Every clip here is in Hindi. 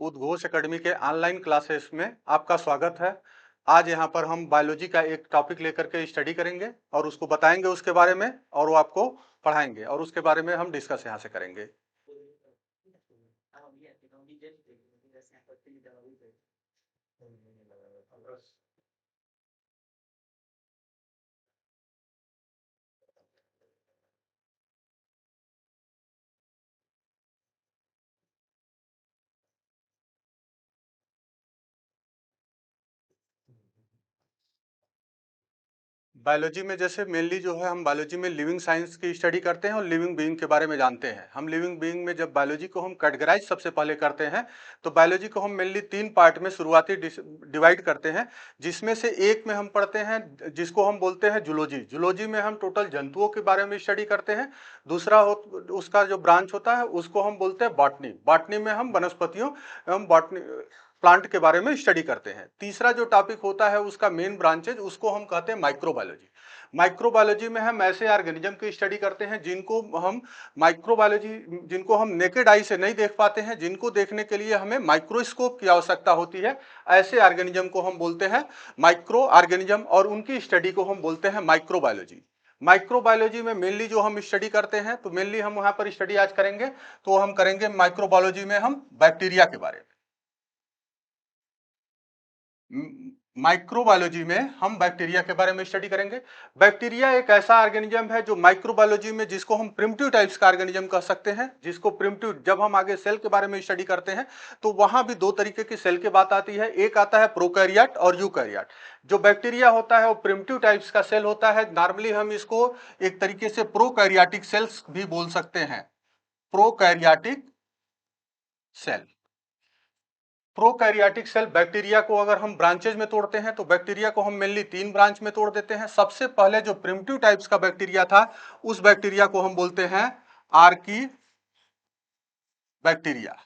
उद्घोष एकेडमी के ऑनलाइन क्लासेस में आपका स्वागत है। आज यहाँ पर हम बायोलॉजी का एक टॉपिक लेकर के स्टडी करेंगे और उसको बताएंगे उसके बारे में, और वो आपको पढ़ाएंगे और उसके बारे में हम डिस्कस यहाँ से करेंगे। बायोलॉजी में जैसे मेनली जो है हम बायोलॉजी में लिविंग साइंस की स्टडी करते हैं और लिविंग बीइंग के बारे में जानते हैं। हम लिविंग बीइंग में जब बायोलॉजी को हम कैटेगराइज सबसे पहले करते हैं तो बायोलॉजी को हम मेनली 3 पार्ट में शुरुआती डिवाइड करते हैं, जिसमें से एक में हम पढ़ते हैं जिसको हम बोलते हैं जूलॉजी। जूलॉजी में हम टोटल जंतुओं के बारे में स्टडी करते हैं। दूसरा उसका जो ब्रांच होता है उसको हम बोलते हैं बॉटनी। बॉटनी में हम वनस्पतियों एवं बॉटनी प्लांट के बारे में स्टडी करते हैं। तीसरा जो टॉपिक होता है उसका मेन ब्रांचेज उसको हम कहते हैं माइक्रोबायोलॉजी। माइक्रोबायोलॉजी में हम ऐसे ऑर्गेनिज्म की स्टडी करते हैं जिनको हम माइक्रोबायोलॉजी जिनको हम नेकेड आई से नहीं देख पाते हैं, जिनको देखने के लिए हमें माइक्रोस्कोप की आवश्यकता होती है। ऐसे ऑर्गेनिज्म को हम बोलते हैं माइक्रो ऑर्गेनिज्म और उनकी स्टडी को हम बोलते हैं माइक्रोबायोलॉजी। माइक्रोबायोलॉजी में मेनली जो हम स्टडी करते हैं, तो मेनली हम वहां पर स्टडी आज करेंगे, तो हम करेंगे माइक्रोबायोलॉजी में हम बैक्टीरिया के बारे में। माइक्रोबायोलॉजी में हम बैक्टीरिया के बारे में स्टडी करेंगे। बैक्टीरिया एक ऐसा ऑर्गेनिज्म है जो माइक्रोबायोलॉजी में जिसको हम प्रिमिटिव टाइप्स का ऑर्गेनिज्म कह सकते हैं। जिसको प्रिमिटिव, जब हम आगे सेल के बारे में स्टडी करते हैं तो वहां भी 2 तरीके की सेल की बात आती है। एक आता है प्रोकैरियोट और यूकैरियोट। जो बैक्टीरिया होता है वो प्रिमिटिव टाइप्स का सेल होता है। नॉर्मली हम इसको एक तरीके से प्रोकैरियोटिक सेल्स भी बोल सकते हैं। Prokaryotic cell. Prokaryotic cell bacteria को अगर हम ब्रांचेज में तोड़ते हैं तो बैक्टीरिया को हम मेनली 3 ब्रांच में तोड़ देते हैं। सबसे पहले जो प्रिमिटिव टाइप्स का बैक्टीरिया था उस बैक्टीरिया को हम बोलते हैं आर्की बैक्टीरिया।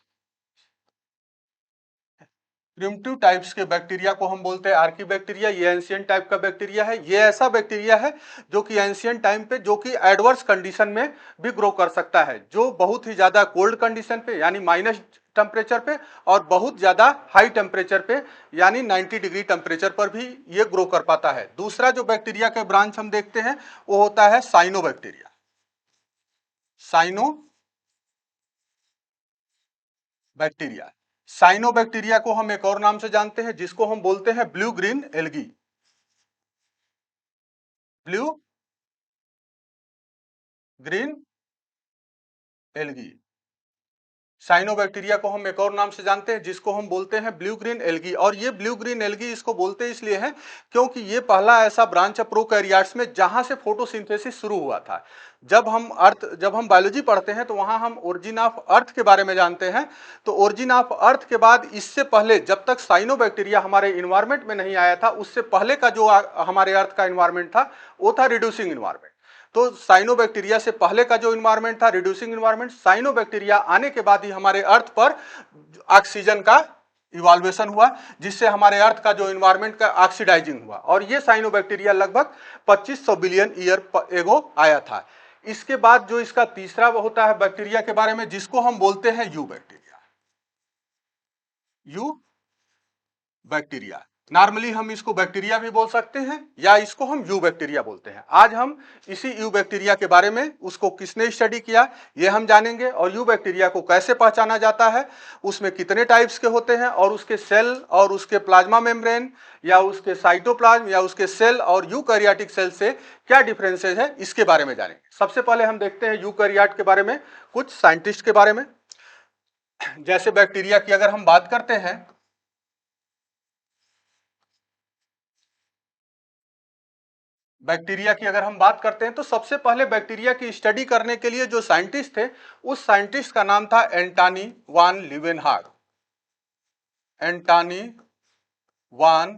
प्रिमिटिव टाइप्स के बैक्टीरिया को हम बोलते हैं आर्की बैक्टीरिया। ये एंशिएंट टाइप का बैक्टीरिया है। ये ऐसा बैक्टीरिया है जो कि एंशिएंट टाइम पे, जो कि एडवर्स कंडीशन में भी ग्रो कर सकता है, जो बहुत ही ज्यादा कोल्ड कंडीशन पे यानी माइनस टेम्परेचर पे और बहुत ज्यादा हाई टेम्परेचर पे यानी 90 डिग्री टेम्परेचर पर भी ये ग्रो कर पाता है। दूसरा जो बैक्टीरिया का ब्रांच हम देखते हैं वो होता है cyanobacteria. Cyanobacteria. Cyanobacteria को हम एक और नाम से जानते हैं जिसको हम बोलते हैं blue green algae. Blue green algae. Cyanobacteria को हम एक और नाम से जानते हैं जिसको हम बोलते हैं ब्लू ग्रीन एल्गी। और ये ब्लू ग्रीन एल्गी इसको बोलते इसलिए हैं क्योंकि ये पहला ऐसा ब्रांच है प्रोकैरियोट्स में जहां से फोटोसिंथेसिस शुरू हुआ था। जब हम बायोलॉजी पढ़ते हैं तो वहां हम ओरिजिन ऑफ अर्थ के बारे में जानते हैं। तो ओरिजिन ऑफ अर्थ के बाद इससे पहले जब तक साइनोबैक्टीरिया हमारे इन्वायरमेंट में नहीं आया था, उससे पहले का जो हमारे अर्थ का इन्वायरमेंट था वो था रिड्यूसिंग इन्वायरमेंट। तो साइनोबैक्टीरिया से पहले का जो इन्वायरमेंट था रिड्यूसिंग इन्वायरमेंट। साइनोबैक्टीरिया आने के बाद ही हमारे अर्थ पर ऑक्सीजन का इवाल्वेशन हुआ, जिससे हमारे अर्थ का जो इन्वायरमेंट का ऑक्सीडाइजिंग हुआ। और ये साइनोबैक्टीरिया लगभग 2500 बिलियन ईयर एगो आया था। इसके बाद जो इसका तीसरा होता है बैक्टीरिया के बारे में, जिसको हम बोलते हैं you bacteria. You bacteria. Normally हम इसको बैक्टीरिया भी बोल सकते हैं या इसको हम यू बैक्टीरिया बोलते हैं। आज हम इसी यू बैक्टीरिया के बारे में, उसको किसने स्टडी किया ये हम जानेंगे, और यू बैक्टीरिया को कैसे पहचाना जाता है, उसमें कितने टाइप्स के होते हैं, और उसके सेल और उसके प्लाज्मा मेम्ब्रेन या उसके साइटोप्लाज्म या उसके सेल और यूकैरियोटिक सेल से क्या डिफरेंसेज है इसके बारे में जानेंगे। सबसे पहले हम देखते हैं यूकैरियोट के बारे में, कुछ साइंटिस्ट के बारे में। जैसे बैक्टीरिया की अगर हम बात करते हैं, बैक्टीरिया की अगर हम बात करते हैं तो सबसे पहले बैक्टीरिया की स्टडी करने के लिए जो साइंटिस्ट थे उस साइंटिस्ट का नाम था एंटनी वान लीवेनहाग। एंटनी वान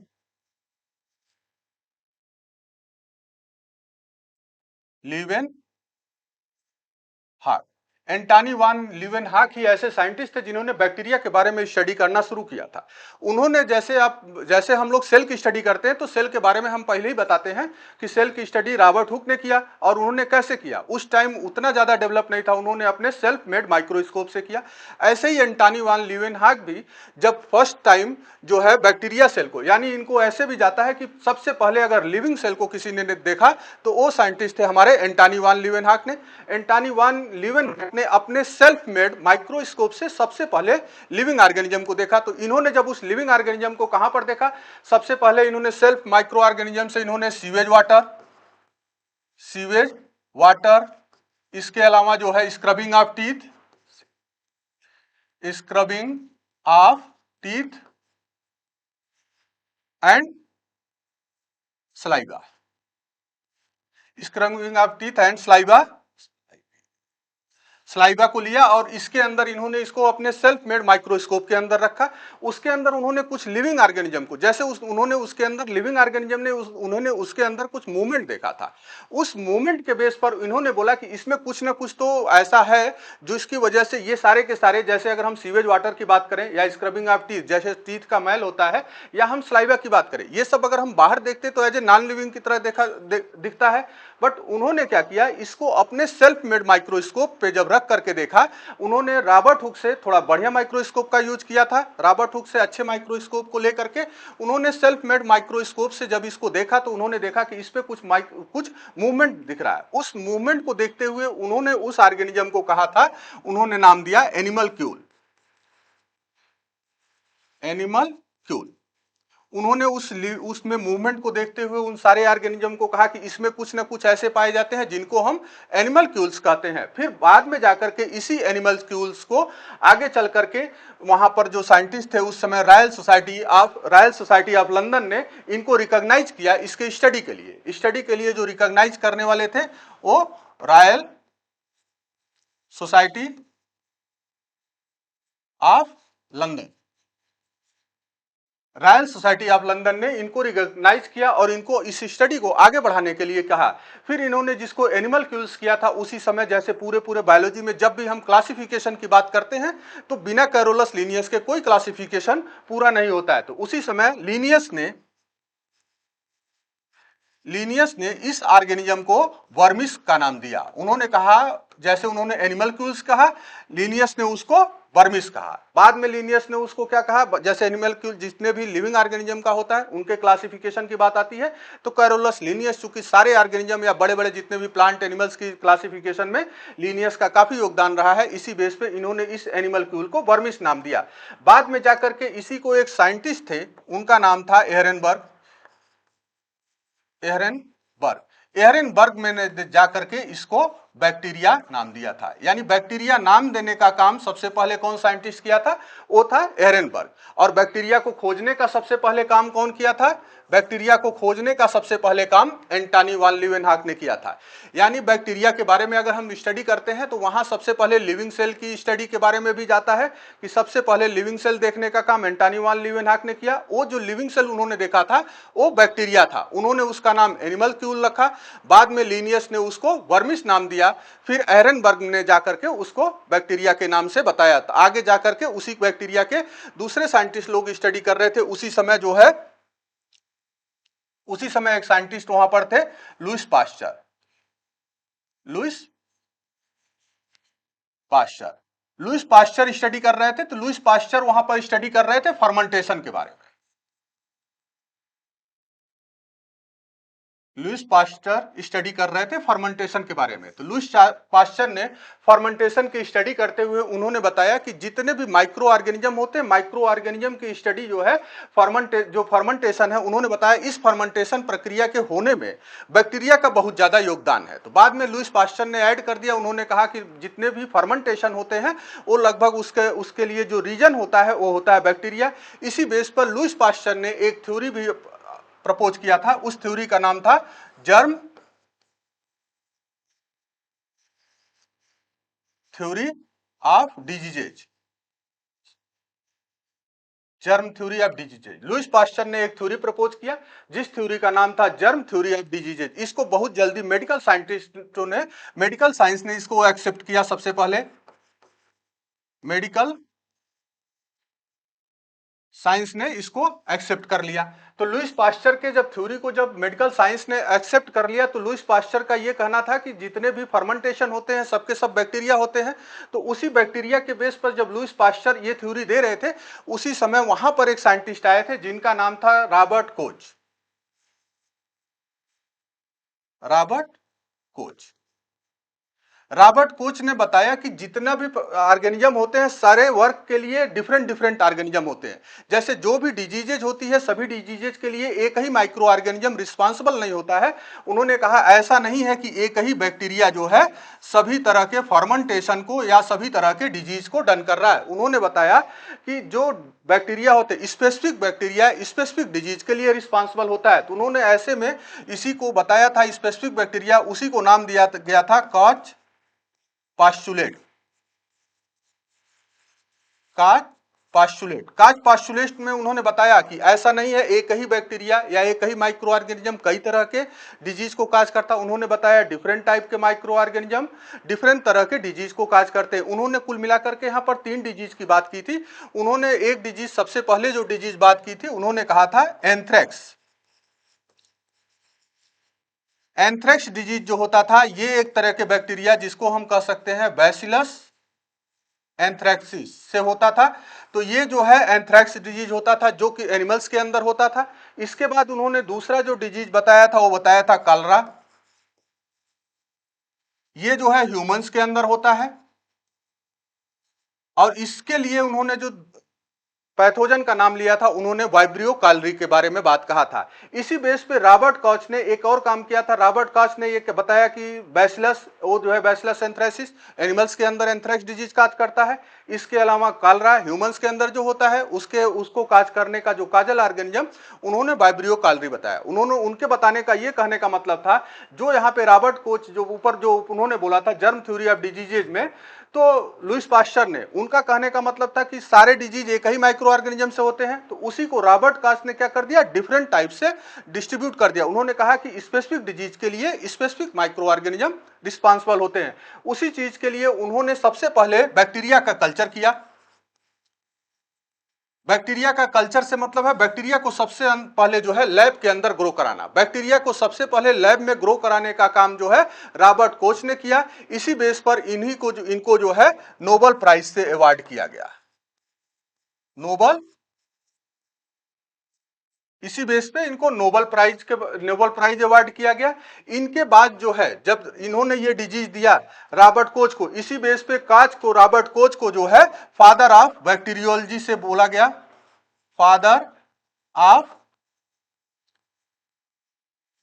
लीवेनहाग। एंटनी वान लीवेनहॉक ही ऐसे साइंटिस्ट थे जिन्होंने बैक्टीरिया के बारे में स्टडी करना शुरू किया था। उन्होंने जैसे हम लोग सेल की स्टडी करते हैं तो सेल के बारे में हम पहले ही बताते हैं कि सेल की स्टडी रॉबर्ट हुक ने किया। और उन्होंने कैसे किया, उस टाइम उतना ज्यादा डेवलप नहीं था, उन्होंने अपने सेल्फ मेड माइक्रोस्कोप से किया। ऐसे ही एंटनी वान लीवेनहॉक भी जब फर्स्ट टाइम जो है बैक्टीरिया सेल को, यानी इनको ऐसे भी जाता है कि सबसे पहले अगर लिविंग सेल को किसी ने देखा तो वो साइंटिस्ट थे हमारे एंटनी वान लीवेनहॉक ने। एंटनी वान लीवेनहॉक ने अपने सेल्फ मेड माइक्रोस्कोप से सबसे पहले लिविंग ऑर्गेनिज्म को देखा। तो इन्होंने जब उस लिविंग ऑर्गेनिज्म को कहां पर देखा, सबसे पहले इन्होंने सेल्फ माइक्रो ऑर्गेनिज्म से इन्होंने सीवेज वाटर, इसके अलावा जो है scrubbing of teeth and saliva, scrubbing of teeth and saliva को लिया और इसके अंदर इन्होंने इसको अपने सेल्फ मेड माइक्रोस्कोप के अंदर रखा। उसके अंदर उन्होंने कुछ लिविंग ऑर्गेनिज्म को, जैसे उन्होंने उसके अंदर लिविंग ऑर्गेनिज्म ने उन्होंने उसके अंदर कुछ मूवमेंट देखा था। उस मूवमेंट के बेस पर इन्होंने बोला कि इसमें कुछ ना कुछ तो ऐसा है जो इसकी वजह से ये सारे के सारे, जैसे अगर हम सीवेज वाटर की बात करें या स्क्रबिंग ऑफ टीथ, जैसे टीथ का मैल होता है, या हम स्लाइवा की बात करें, ये सब अगर हम बाहर देखते तो एज ए नॉन लिविंग की तरह दिखता है। बट उन्होंने क्या किया, इसको अपने सेल्फ मेड माइक्रोस्कोप पे जब रख करके देखा, उन्होंने रॉबर्ट हुक से थोड़ा बढ़िया माइक्रोस्कोप का यूज किया था। रॉबर्ट हुक से अच्छे माइक्रोस्कोप को लेकर के उन्होंने सेल्फ मेड माइक्रोस्कोप से जब इसको देखा तो उन्होंने देखा कि इस पे कुछ मूवमेंट दिख रहा है। उस मूवमेंट को देखते हुए उन्होंने उस ऑर्गेनिज्म को कहा था, उन्होंने नाम दिया एनिमलक्यूल। उन्होंने उसमें मूवमेंट को देखते हुए उन सारे ऑर्गेनिज्म को कहा कि इसमें कुछ ना कुछ ऐसे पाए जाते हैं जिनको हम एनिमलक्यूल्स कहते हैं। फिर बाद में जाकर के इसी एनिमलक्यूल्स को आगे चल करके वहां पर जो साइंटिस्ट थे उस समय रॉयल सोसाइटी ऑफ लंदन ने इनको रिकॉग्नाइज किया इसके स्टडी के लिए जो रिकॉग्नाइज करने वाले थे वो royal society of London royal society of London ने इनको रिकॉग्नाइज किया और इनको इस स्टडी को आगे बढ़ाने के लिए कहा। फिर इन्होंने जिसको एनिमलक्यूल्स किया था, उसी समय जैसे पूरे बायोलॉजी में जब भी हम क्लासिफिकेशन की बात करते हैं तो बिना कैरोलस लीनियस के कोई क्लासिफिकेशन पूरा नहीं होता है। तो उसी समय लीनियस ने इस ऑर्गेनिज्म को वर्मिस का नाम दिया। उन्होंने कहा, जैसे उन्होंने एनिमलक्यूल्स कहा, लीनियस ने उसको वर्मिस कहा। बाद में लीनियस ने उसको क्या कहा, जैसे एनिमलक्यूल जितने भी लिविंग ऑर्गेनिज्म का होता है उनके क्लासिफिकेशन की बात आती है तो कैरोलस लीनियस, चूंकि सारे ऑर्गेनिज्म या बड़े बड़े जितने भी प्लांट एनिमल्स की क्लासिफिकेशन में लीनियस का काफी योगदान रहा है, इसी बेस पे इन्होंने इस एनिमलक्यूल को वर्मिस नाम दिया। बाद में जाकर के इसी को एक साइंटिस्ट थे, उनका नाम था एहरेनबर्ग मैंने जाकर के इसको बैक्टीरिया नाम दिया था। यानी बैक्टीरिया नाम देने का काम सबसे पहले कौन साइंटिस्ट किया था, वो था एहरेनबर्ग। और बैक्टीरिया को खोजने का सबसे पहले काम कौन किया था, बैक्टीरिया को खोजने का सबसे पहले काम एंटनी वान लीवेनहॉक ने किया था। यानी बैक्टीरिया के बारे में अगर हम स्टडी करते हैं तो वहां सबसे पहले लिविंग सेल की स्टडी के बारे में भी जाता है कि सबसे पहले लिविंग सेल देखने का काम एंटनी वान लीवेनहॉक ने किया। वो जो लिविंग सेल उन्होंने देखा था वो बैक्टीरिया था, उन्होंने उसका नाम एनिमलक्यूल रखा। बाद में लीनियस ने उसको वर्मिस नाम दिया, फिर एहरेनबर्ग ने जाकर के उसको बैक्टीरिया के नाम से बताया। आगे जाकर के उसी बैक्टीरिया के दूसरे साइंटिस्ट लोग स्टडी कर रहे थे। उसी समय एक साइंटिस्ट वहां पर थे, लुईस पाश्चर स्टडी कर रहे थे। तो लुईस पाश्चर वहां पर स्टडी कर रहे थे फर्मेंटेशन के बारे में। लुईस पाश्चर स्टडी कर रहे थे फर्मेंटेशन के बारे में। तो लुईस पाश्चर ने फर्मेंटेशन की स्टडी करते हुए उन्होंने बताया कि जितने भी माइक्रो ऑर्गेनिज्म होते हैं, माइक्रो ऑर्गेनिज्म की स्टडी जो है फर्मेंटेशन है, उन्होंने बताया इस फर्मेंटेशन प्रक्रिया के होने में बैक्टीरिया का बहुत ज्यादा योगदान है। तो बाद में लुईस पाश्चर ने ऐड कर दिया, उन्होंने कहा कि जितने भी फर्मेंटेशन होते हैं वो लगभग उसके लिए जो रीजन होता है वो होता है बैक्टीरिया। इसी बेस पर लुईस पाश्चर ने एक थ्योरी भी प्रपोज किया था, उस थ्योरी का नाम था germ theory of diseases. Louis Pasteur ने एक थ्योरी प्रपोज किया जिस थ्योरी का नाम था जर्म थ्योरी ऑफ डिजीजेज। इसको बहुत जल्दी मेडिकल साइंस ने इसको एक्सेप्ट किया सबसे पहले। मेडिकल साइंस ने इसको एक्सेप्ट कर लिया। तो लुईस पास्चर के जब थ्योरी को जब मेडिकल साइंस ने एक्सेप्ट कर लिया, तो लुईस पास्चर का ये कहना था कि जितने भी फर्मेंटेशन होते हैं सबके सब बैक्टीरिया होते हैं। तो उसी बैक्टीरिया के बेस पर जब लुईस पास्चर ये थ्योरी दे रहे थे, उसी समय वहां पर एक साइंटिस्ट आए थे जिनका नाम था Robert Koch. Robert Koch. Robert Koch ने बताया कि जितना भी ऑर्गेनिज्म होते हैं सारे वर्क के लिए डिफरेंट डिफरेंट ऑर्गेनिज्म होते हैं। जैसे जो भी डिजीजेज होती है सभी डिजीजेज के लिए एक ही माइक्रो ऑर्गेनिज्म रिस्पांसिबल नहीं होता है। उन्होंने कहा ऐसा नहीं है कि एक ही बैक्टीरिया जो है सभी तरह के फर्मेंटेशन को या सभी तरह के डिजीज को डन कर रहा है। उन्होंने बताया कि जो बैक्टीरिया होते हैं स्पेसिफिक बैक्टीरिया स्पेसिफिक डिजीज के लिए रिस्पांसिबल होता है। तो उन्होंने ऐसे में इसी को बताया था स्पेसिफिक बैक्टीरिया, उसी को नाम दिया गया था कॉज पास्चुलेट। काज पास्चुलेट में उन्होंने बताया कि ऐसा नहीं है एक ही बैक्टीरिया या एक ही माइक्रो ऑर्गेनिज्म कई तरह के डिजीज को काज करता। उन्होंने बताया डिफरेंट टाइप के माइक्रो ऑर्गेनिज्म डिफरेंट तरह के डिजीज को काज करते हैं। उन्होंने कुल मिलाकर के यहाँ पर 3 डिजीज की बात की थी। उन्होंने एक डिजीज सबसे पहले जो डिजीज बात की थी उन्होंने कहा था एंथ्रेक्स। एंथ्रेक्स डिजीज जो होता था ये एक तरह के बैक्टीरिया जिसको हम कह सकते हैं बैसिलस एंथ्रैक्सिस से होता था। तो ये जो है एंथ्रैक्स डिजीज होता था जो कि एनिमल्स के अंदर होता था। इसके बाद उन्होंने दूसरा जो डिजीज बताया था वो बताया था कलरा। ये जो है ह्यूमंस के अंदर होता है। और इसके लिए उन्होंने जो पैथोजन का नाम लिया था उन्होंने वाइब्रियो कालरी के बारे में बात कहा था। इसी बेस पे रॉबर्ट कॉच ने एक और काम किया था। रॉबर्ट कॉच ने ये बताया कि बैसिलस वो जो है बैसिलस एंथ्रेसिस एनिमल्स के अंदर एंथ्रेक्स डिजीज काज करता है। इसके अलावा कालरा ह्यूमंस के अंदर जो होता है उसको काज करने का जो काजल ऑर्गेनिज्म उन्होंने वाइब्रियो कालरी बताया। उन्होंने उनके बताने का ये कहने का मतलब था जो यहाँ पे रॉबर्ट कोच जो ऊपर जो उन्होंने बोला था जर्म थ्योरी ऑफ डिजीजेज में, तो लुईस पास्चर ने उनका कहने का मतलब था कि सारे डिजीज एक ही माइक्रो ऑर्गेनिज्म से होते हैं। तो उसी को रॉबर्ट कॉच ने क्या कर दिया डिफरेंट टाइप से डिस्ट्रीब्यूट कर दिया। उन्होंने कहा कि स्पेसिफिक डिजीज के लिए स्पेसिफिक माइक्रो ऑर्गेनिज्म रिस्पांसिबल होते हैं। उसी चीज के लिए उन्होंने सबसे पहले बैक्टीरिया का कल्चर किया। बैक्टीरिया का कल्चर से मतलब है बैक्टीरिया को सबसे पहले जो है लैब के अंदर ग्रो कराना। बैक्टीरिया को सबसे पहले लैब में ग्रो कराने का काम जो है रॉबर्ट कोच ने किया। इसी बेस पर इनको जो है नोबेल प्राइज से अवार्ड किया गया। नोबेल इसी बेस पे इनको नोबेल प्राइज अवार्ड किया गया। इनके बाद जो है जब इन्होंने ये डिजीज दिया रॉबर्ट कोच को, इसी बेस पे रॉबर्ट कोच को जो है फादर ऑफ बैक्टीरियोलॉजी से बोला गया। फादर ऑफ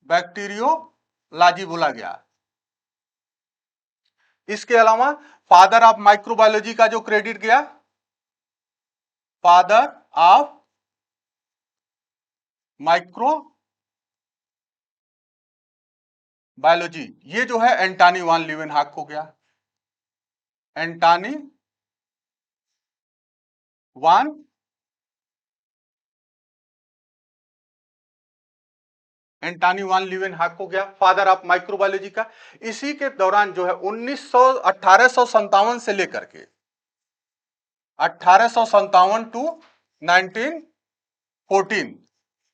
बैक्टीरियोलॉजी बोला गया। इसके अलावा फादर ऑफ माइक्रोबायोलॉजी का जो क्रेडिट गया फादर ऑफ माइक्रो बायोलॉजी ये जो है एंटनी वान लीवेनहॉक को गया। एंटनी वान एंटनी वान लीवेनहॉक को गया फादर ऑफ माइक्रोबायोलॉजी का। इसी के दौरान जो है 1857 से लेकर के 1857 टू 1914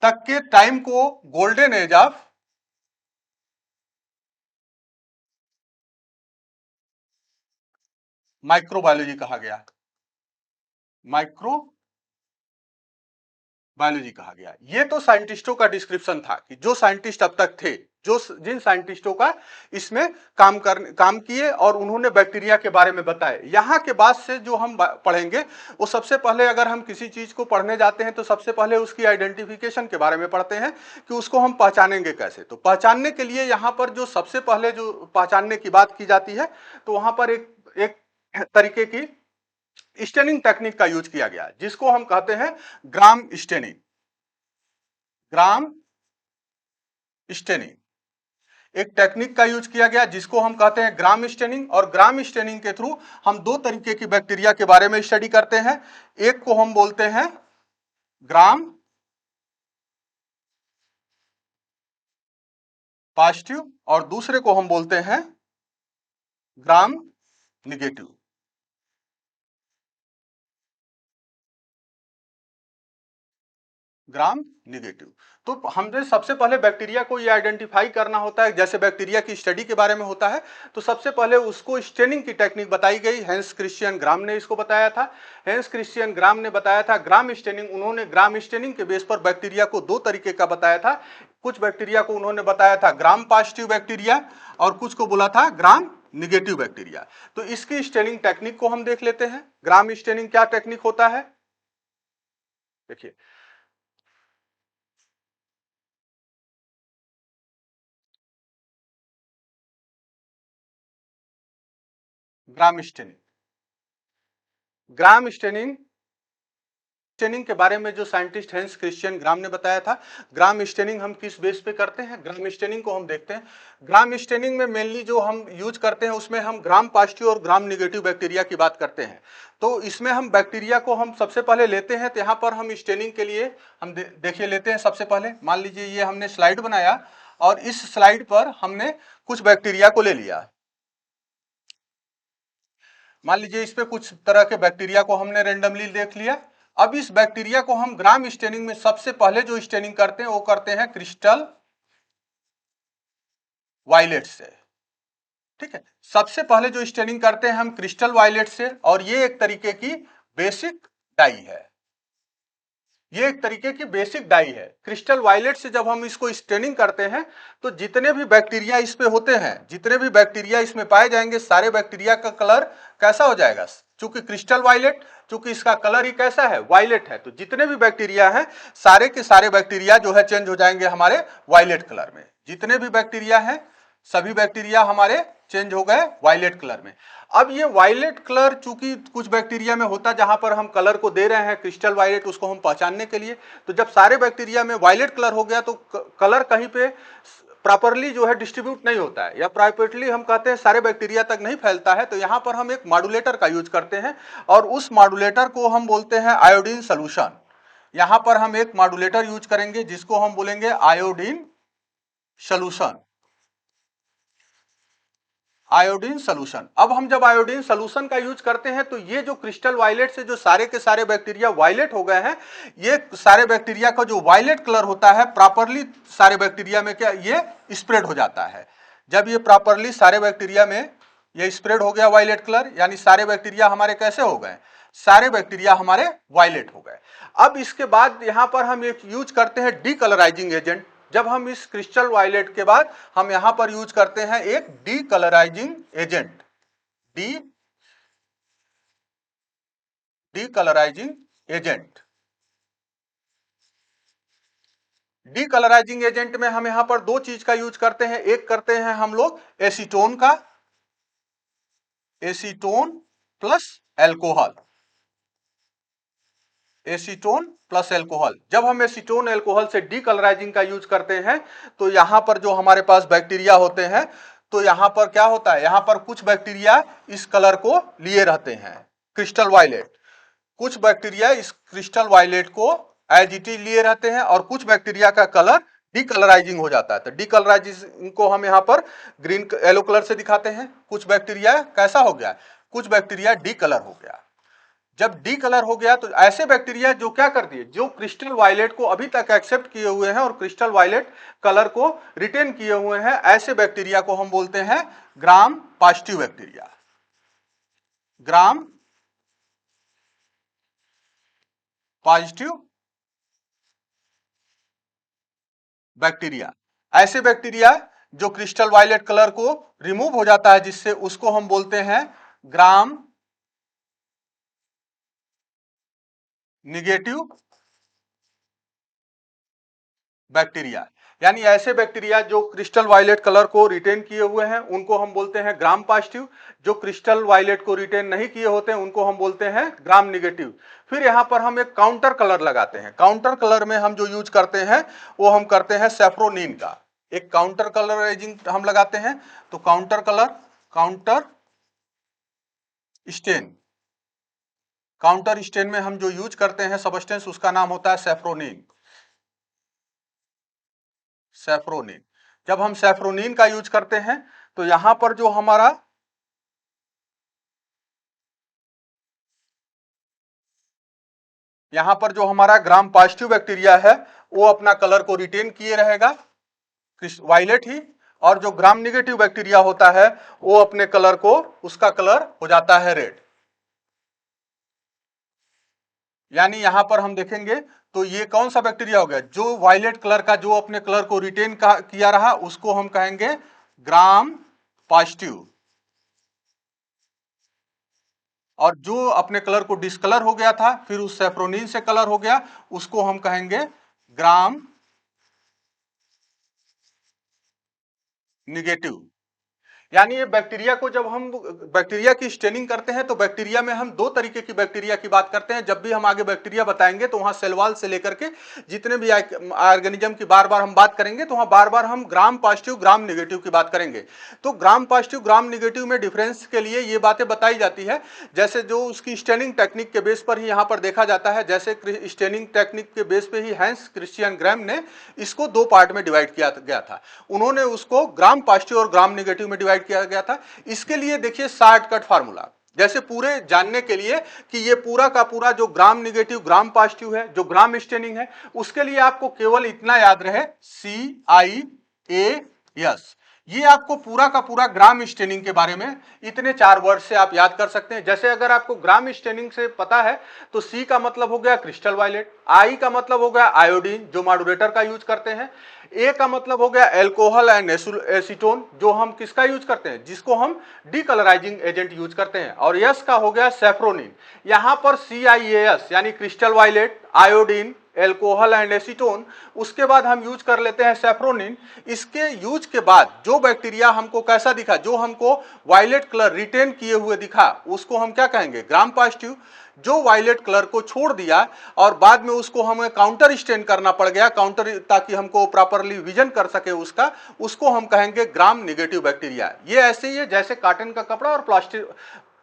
तक के टाइम को गोल्डन एज ऑफ माइक्रोबायोलॉजी कहा गया। माइक्रो बायोलॉजी कहा गया। ये तो साइंटिस्टों का डिस्क्रिप्शन था कि जो साइंटिस्ट अब तक थे, जो जिन साइंटिस्टों का इसमें काम किए और उन्होंने बैक्टीरिया के बारे में बताए। यहाँ के बाद से जो हम पढ़ेंगे वो सबसे पहले अगर हम किसी चीज को पढ़ने जाते हैं तो सबसे पहले उसकी आइडेंटिफिकेशन के बारे में पढ़ते हैं कि उसको हम पहचानेंगे कैसे। तो पहचानने के लिए यहाँ पर जो सबसे पहले जो पहचानने की बात की जाती है तो वहां पर एक तरीके की स्टेनिंग टेक्निक का यूज किया गया जिसको हम कहते हैं ग्राम स्टेनिंग। ग्राम स्टेनिंग एक टेक्निक का यूज किया गया जिसको हम कहते हैं ग्राम स्टेनिंग। और ग्राम स्टेनिंग के थ्रू हम दो तरीके की बैक्टीरिया के बारे में स्टडी करते हैं। एक को हम बोलते हैं ग्राम पॉजिटिव और दूसरे को हम बोलते हैं ग्राम निगेटिव। ग्राम निगेटिव। तो हमने सबसे पहले बैक्टीरिया को ये आइडेंटिफाई करना होता है, जैसे बैक्टीरिया की स्टडी के बारे में होता है तो सबसे पहले उसको स्टेनिंग की टेक्निक बताई गई। हैंस क्रिश्चियन ग्राम ने इसको बताया था। हैंस क्रिश्चियन ग्राम ने बताया था ग्राम स्टेनिंग। उन्होंने ग्राम स्टेनिंग के बेस पर बैक्टीरिया को दो तरीके का बताया था। कुछ बैक्टीरिया को उन्होंने बताया था ग्राम पॉजिटिव बैक्टीरिया और कुछ को बोला था ग्राम निगेटिव बैक्टीरिया। तो इसकी स्टेनिंग टेक्निक को हम देख लेते हैं। ग्राम स्टेनिंग क्या टेक्निक होता है, देखिए। Gram staining, gram staining staining के बारे में जो साइंटिस्ट हैंस क्रिश्चियन ग्राम ने बताया था। ग्राम स्टेनिंग हम किस बेस पे करते हैं, ग्राम स्टेनिंग को हम देखते हैं। ग्राम स्टेनिंग में मेनली जो हम यूज करते हैं उसमें हम ग्राम पॉजिटिव और ग्राम निगेटिव बैक्टीरिया की बात करते हैं। तो इसमें हम बैक्टीरिया को हम सबसे पहले लेते हैं, तो यहाँ पर हम स्टेनिंग के लिए हम देखिए लेते हैं। सबसे पहले मान लीजिए ये हमने स्लाइड बनाया और इस स्लाइड पर हमने कुछ बैक्टीरिया को ले लिया। मान लीजिए इस पे कुछ तरह के बैक्टीरिया को हमने रेंडमली देख लिया। अब इस बैक्टीरिया को हम ग्राम स्टेनिंग में सबसे पहले जो स्टेनिंग करते हैं वो करते हैं क्रिस्टल वायलेट से। ठीक है, सबसे पहले जो स्टेनिंग करते हैं हम क्रिस्टल वायलेट से, और ये एक तरीके की बेसिक डाई है। ये एक तरीके की बेसिक डाई है। क्रिस्टल वायलेट से जब हम इसको स्टेनिंग करते हैं तो जितने भी बैक्टीरिया इस पे होते हैं, जितने भी बैक्टीरिया इसमें पाए जाएंगे, सारे बैक्टीरिया का कलर कैसा हो जाएगा, चूंकि क्रिस्टल वायलेट, चूंकि इसका कलर ही कैसा है, वायलेट है, तो जितने भी बैक्टीरिया हैं सारे के सारे बैक्टीरिया जो है चेंज हो जाएंगे हमारे वायलेट कलर में। जितने भी बैक्टीरिया हैं सभी बैक्टीरिया हमारे चेंज हो गए वायलेट कलर में। अब ये वायलेट कलर चूंकि कुछ बैक्टीरिया में होता है जहां पर हम कलर को दे रहे हैं क्रिस्टल वायलेट, उसको हम पहचानने के लिए, तो जब सारे बैक्टीरिया में वायलेट कलर हो गया तो कलर कहीं पे प्रॉपरली जो है डिस्ट्रीब्यूट नहीं होता है, या प्रॉपरली हम कहते हैं सारे बैक्टीरिया तक नहीं फैलता है। तो यहां पर हम एक मॉड्यूलेटर का यूज करते हैं और उस मॉड्यूलेटर को हम बोलते हैं आयोडीन सोल्यूशन। यहां पर हम एक मॉड्यूलेटर यूज करेंगे जिसको हम बोलेंगे आयोडीन सोल्यूशन। Iodine solution. अब हम जब आयोडीन सोल्यूशन का यूज करते हैं तो ये जो क्रिस्टल वायलेट से जो सारे के सारे बैक्टीरिया वायलेट हो गए हैं, ये सारे बैक्टीरिया का जो वायलेट कलर होता है प्रॉपरली सारे बैक्टीरिया में क्या ये स्प्रेड हो जाता है। जब ये प्रॉपरली सारे बैक्टीरिया में ये स्प्रेड हो गया वायलेट कलर, यानी सारे बैक्टीरिया हमारे कैसे हो गए, सारे बैक्टीरिया हमारे वायलेट हो गए। अब इसके बाद यहां पर हम एक यूज करते हैं डीकलराइजिंग एजेंट। जब हम इस क्रिस्टल वायलेट के बाद हम यहां पर यूज करते हैं एक डीकलराइजिंग एजेंट, डी डीकलराइजिंग एजेंट। डीकलराइजिंग एजेंट में हम यहां पर दो चीज का यूज करते हैं। एक करते हैं हम लोग एसीटोन का, acetone plus alcohol, acetone plus alcohol. जब हम एसीटोन एल्कोहल से डीकलराइजिंग का यूज करते हैं तो यहां पर जो हमारे पास बैक्टीरिया होते हैं, तो यहां पर क्या होता है, यहां पर कुछ बैक्टीरिया इस कलर को लिए रहते हैं क्रिस्टल वायलेट, कुछ बैक्टीरिया इस क्रिस्टल वायलेट को एज इट इज लिए रहते हैं और कुछ बैक्टीरिया का कलर डीकलराइजिंग हो जाता है। तो डीकलराइजिंग को हम यहाँ पर ग्रीन येलो कलर से दिखाते हैं। कुछ बैक्टीरिया कैसा हो गया, कुछ बैक्टीरिया डी कलर हो गया। जब डी कलर हो गया तो ऐसे बैक्टीरिया जो क्या कर दिए, जो क्रिस्टल वायलेट को अभी तक एक्सेप्ट किए हुए हैं और क्रिस्टल वायलेट कलर को रिटेन किए हुए हैं, ऐसे बैक्टीरिया को हम बोलते हैं gram positive bacteria. Gram positive bacteria. ऐसे बैक्टीरिया जो क्रिस्टल वायलेट कलर को रिमूव हो जाता है जिससे, उसको हम बोलते हैं ग्राम निगेटिव बैक्टीरिया। यानी ऐसे बैक्टीरिया जो क्रिस्टल वायलेट कलर को रिटेन किए हुए हैं उनको हम बोलते हैं ग्राम पॉजिटिव। जो क्रिस्टल वायलेट को रिटेन नहीं किए होते हैं उनको हम बोलते हैं ग्राम निगेटिव। फिर यहां पर हम एक काउंटर कलर लगाते हैं। काउंटर कलर में हम जो यूज करते हैं वो हम करते हैं सेफ्रोनिन का। एक काउंटर कलर एजेंट हम लगाते हैं, तो counter colour, counter stand, counter stand में हम जो यूज करते हैं सबस्टेंस उसका नाम होता है सेफ्रोनिन। सेफ्रोनिन। जब हम सेफ्रोनिन का यूज करते हैं तो यहां पर जो हमारा यहां पर जो हमारा ग्राम पॉजिटिव बैक्टीरिया है वो अपना कलर को रिटेन किए रहेगा वायलेट ही, और जो ग्राम निगेटिव बैक्टीरिया होता है वो अपने कलर को, उसका कलर हो जाता है रेड। यानी यहां पर हम देखेंगे तो ये कौन सा बैक्टीरिया हो गया, जो वायलेट कलर का जो अपने कलर को रिटेन किया रहा उसको हम कहेंगे ग्राम पॉजिटिव, और जो अपने कलर को डिस्कलर हो गया था फिर उस सेफ्रोनिन से कलर हो गया उसको हम कहेंगे ग्राम निगेटिव। यानी ये बैक्टीरिया को जब हम बैक्टीरिया की स्टेनिंग करते हैं तो बैक्टीरिया में हम दो तरीके की बैक्टीरिया की बात करते हैं। जब भी हम आगे बैक्टीरिया बताएंगे तो वहां सेल वॉल से लेकर के जितने भी ऑर्गेनिज्म की बार बार हम बात करेंगे तो वहां बार बार हम ग्राम पॉजिटिव ग्राम निगेटिव की बात करेंगे। तो ग्राम पॉजिटिव ग्राम निगेटिव में डिफरेंस के लिए ये बातें बताई जाती है, जैसे जो उसकी स्टेनिंग टेक्निक के बेस पर ही यहाँ पर देखा जाता है। जैसे स्टेनिंग टेक्निक के बेस पे ही हैंस क्रिश्चियन ग्रैम ने इसको दो पार्ट में डिवाइड किया गया था। उन्होंने उसको ग्राम पॉजिटिव और ग्राम निगेटिव में डिवाइड किया गया था। इसके लिए देखिए शॉर्टकट फार्मूला, जैसे पूरे जानने के लिए कि ये पूरा का पूरा जो ग्राम निगेटिव ग्राम पॉजिटिव है, जो ग्राम स्टेनिंग है, उसके लिए आपको केवल इतना याद रहे CIAS। ये आपको पूरा का पूरा ग्राम स्टेनिंग के बारे में इतने चार वर्ड से आप याद कर सकते हैं। जैसे अगर आपको ग्राम स्टेनिंग से पता है तो C का मतलब हो गया क्रिस्टल वायलेट, I का मतलब हो गया आयोडीन जो मॉड्यूलेटर का यूज करते हैं, ए का मतलब हो गया एल्कोहल एंड एसीटोन जो हम किसका यूज करते हैं, जिसको हम डीकलराइजिंग एजेंट यूज करते हैं, और यस का हो गया सेफ्रोनिन। यहां पर CIAS यानी crystal violet, iodine, alcohol and acetone, उसके बाद हम यूज कर लेते हैं सेफ्रोनिन। इसके यूज के बाद जो बैक्टीरिया हमको कैसा दिखा, जो हमको वायलेट कलर रिटेन किए हुए दिखा, उसको हम क्या कहेंगे ग्राम पॉजिटिव। जो वायलेट कलर को छोड़ दिया और बाद में उसको हमें काउंटर स्टेन करना पड़ गया, काउंटर ताकि हमको प्रॉपरली विजन कर सके उसका, उसको हम कहेंगे ग्राम निगेटिव बैक्टीरिया। ये ऐसे ही है जैसे कॉटन का कपड़ा और प्लास्टिक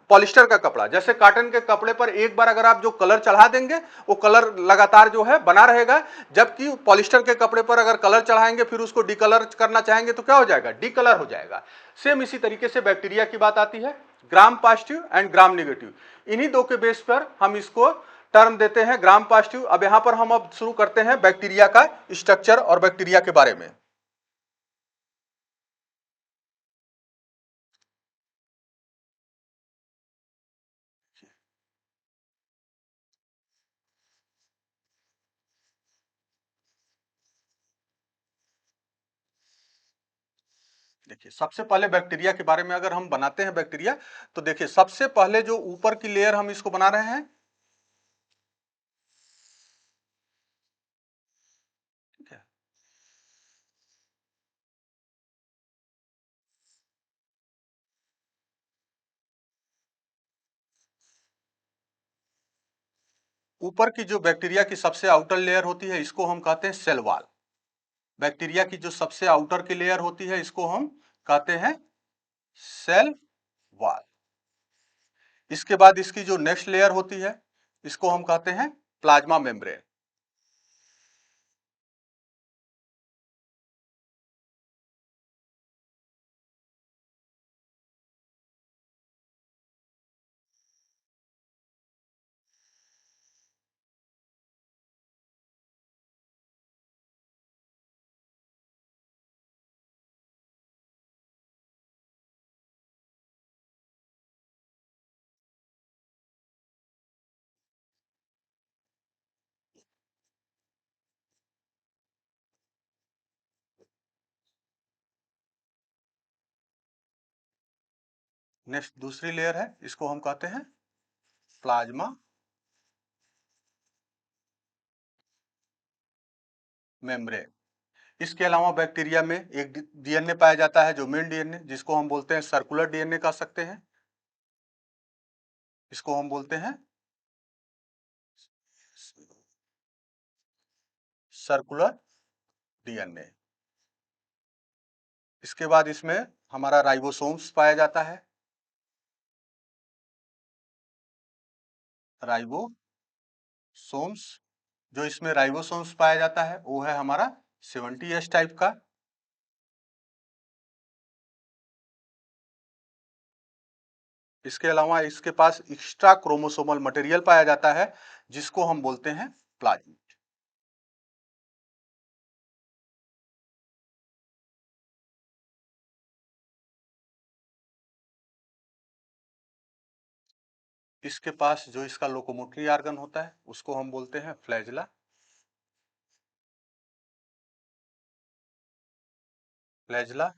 पॉलिस्टर का कपड़ा। जैसे कॉटन के कपड़े पर एक बार अगर आप जो कलर चढ़ा देंगे वो कलर लगातार जो है बना रहेगा, जबकि पॉलिस्टर के कपड़े पर अगर कलर चढ़ाएंगे फिर उसको डिकलर करना चाहेंगे तो क्या हो जाएगा, डिकलर हो जाएगा। सेम इसी तरीके से बैक्टीरिया की बात आती है, gram positive and gram negative, इन्हीं दो के बेस पर हम इसको टर्म देते हैं ग्राम पॉजिटिव। अब यहां पर हम अब शुरू करते हैं बैक्टीरिया का स्ट्रक्चर और बैक्टीरिया के बारे में। देखिए सबसे पहले बैक्टीरिया के बारे में अगर हम बनाते हैं बैक्टीरिया, तो देखिए सबसे पहले जो ऊपर की लेयर हम इसको बना रहे हैं, ठीक है, ऊपर की जो बैक्टीरिया की सबसे आउटर लेयर होती है इसको हम कहते हैं सेल वॉल। बैक्टीरिया की जो सबसे आउटर की लेयर होती है इसको हम कहते हैं सेल वॉल। इसके बाद इसकी जो नेक्स्ट लेयर होती है इसको हम कहते हैं प्लाज्मा मेम्ब्रेन। नेक्स्ट दूसरी लेयर है, इसको हम कहते हैं प्लाज्मा मेम्ब्रेन। इसके अलावा बैक्टीरिया में एक डीएनए पाया जाता है जो मेन डीएनए, जिसको हम बोलते हैं सर्कुलर डीएनए कह सकते हैं, इसको हम बोलते हैं सर्कुलर डीएनए। इसके बाद इसमें हमारा राइबोसोम्स पाया जाता है, राइबोसोम्स। जो इसमें राइबोसोम्स पाया जाता है वो है हमारा 70S टाइप का। इसके अलावा इसके पास एक्स्ट्रा क्रोमोसोमल मटेरियल पाया जाता है जिसको हम बोलते हैं प्लाज्मिड। इसके पास जो इसका लोकोमोटरी ऑर्गन होता है उसको हम बोलते हैं फ्लैजिला। फ्लैजिला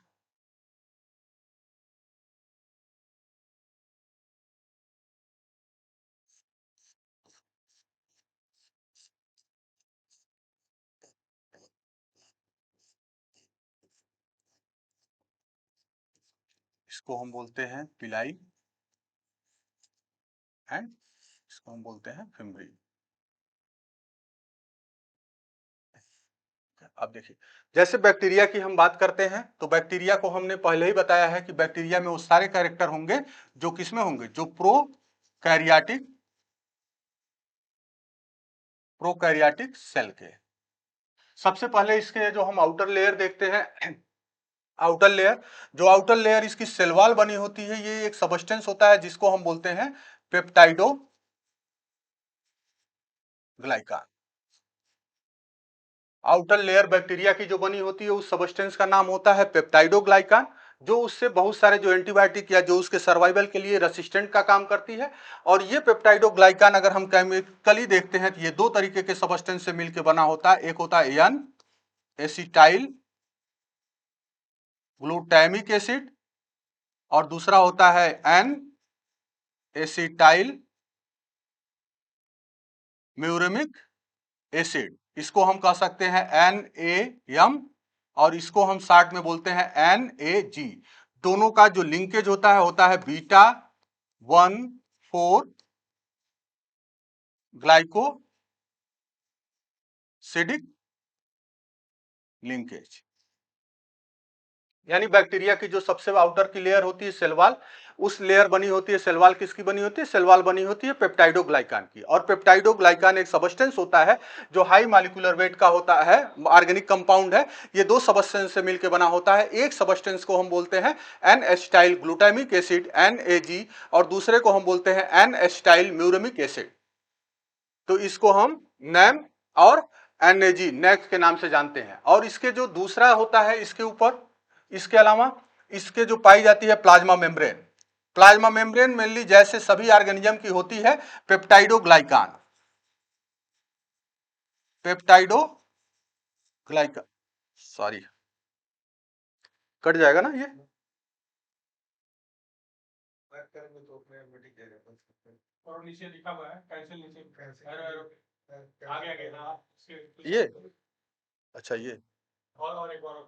इसको हम बोलते हैं पिलाई एंड इसको हम बोलते हैं फिम्ब्री। अब देखिए, जैसे बैक्टीरिया की हम बात करते हैं तो बैक्टीरिया को हमने पहले ही बताया है कि बैक्टीरिया में वो सारे कैरेक्टर होंगे जो किसमें होंगे, जो प्रोकैरियोटिक सेल के। सबसे पहले इसके जो हम आउटर लेयर देखते हैं, आउटर लेयर, जो आउटर लेयर इसकी सेल वॉल बनी होती है, ये एक सबस्टेंस होता है जिसको हम बोलते हैं पेप्टाइडोग्लाइकान। आउटर लेयर बैक्टीरिया की जो बनी होती है उस सबस्टेंस का नाम होता है पेप्टाइडोग्लाइकान, जो उससे बहुत सारे जो एंटीबायोटिक या जो उसके सर्वाइवल के लिए रेसिस्टेंट का काम करती है। और ये पेप्टाइडोग्लाइकान अगर हम केमिकली देखते हैं तो ये दो तरीके के सबस्टेंस से मिलकर बना होता है। एक होता है एन एसिटाइल ग्लूटामिक एसिड और दूसरा होता है एन एसिटाइल म्यूरेमिक एसिड। इसको हम कह सकते हैं NaM और इसको हम शॉर्ट में बोलते हैं NaG। दोनों का जो लिंकेज होता है बीटा 1,4 ग्लाइकोसिडिक लिंकेज। यानी बैक्टीरिया की जो सबसे आउटर की लेयर होती है सेल वॉल, उस लेयर बनी होती है, सेल वॉल किसकी बनी होती है, सेल वॉल बनी होती है पेप्टाइडोग्लाइकान की। और पेप्टाइडोग्लाइकान एक सबस्टेंस होता है जो हाई मॉलिक्यूलर वेट का होता है, ऑर्गेनिक कंपाउंड है। ये दो सबस्टेंस से मिलकर बना होता है। एक सबस्टेंस को हम बोलते हैं N acetyl glutamic acid NaG और दूसरे को हम बोलते हैं एन एसिटाइल म्यूरेमिक एसिड। तो इसको हम नैम और NaG नेक के नाम से जानते हैं। और इसके जो दूसरा होता है इसके ऊपर, इसके अलावा इसके जो पाई जाती है plasma membrane. Plasma membrane mainly जैसे सभी ऑर्गेनिज्म की होती है पेप्टाइडोग्लाइकान, पेप्टाइडोग्लाइकान, सॉरी कट जाएगा ना ये, और नीचे लिखा हुआ है कैंसिल, नीचे आगे आगे हाँ ये अच्छा ये और एक बार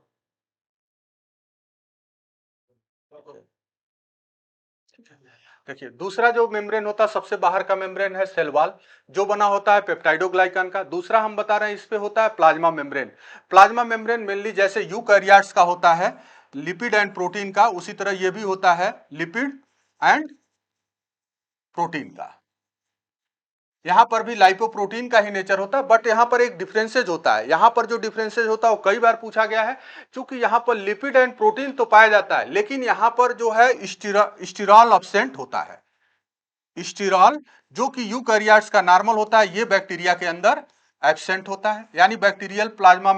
देखिए, दूसरा जो मेम्ब्रेन होता है सबसे बाहर का मेम्ब्रेन है सेल वॉल, जो बना होता है पेप्टाइडोग्लाइकान का। दूसरा हम बता रहे हैं इस पे होता है plasma membrane. Plasma membrane mainly जैसे यूकैरियोट्स का होता है लिपिड एंड प्रोटीन का, उसी तरह ये भी होता है लिपिड एंड प्रोटीन का। यहां पर भी लाइपोप्रोटीन का ही नेचर होता है, बट यहां पर एक डिफरेंसेज होता है। यहां पर जो डिफरेंसेज होता है वो कई बार पूछा गया है, क्योंकि यहां पर लिपिड एंड प्रोटीन तो पाया जाता है लेकिन यहां पर जो है स्टीरॉल एब्सेंट होता है। स्टीरॉल जो कि यूकैरियोट्स का नॉर्मल होता है, ये बैक्टीरिया के अंदर एब्सेंट होता है। यानी bacterial plasma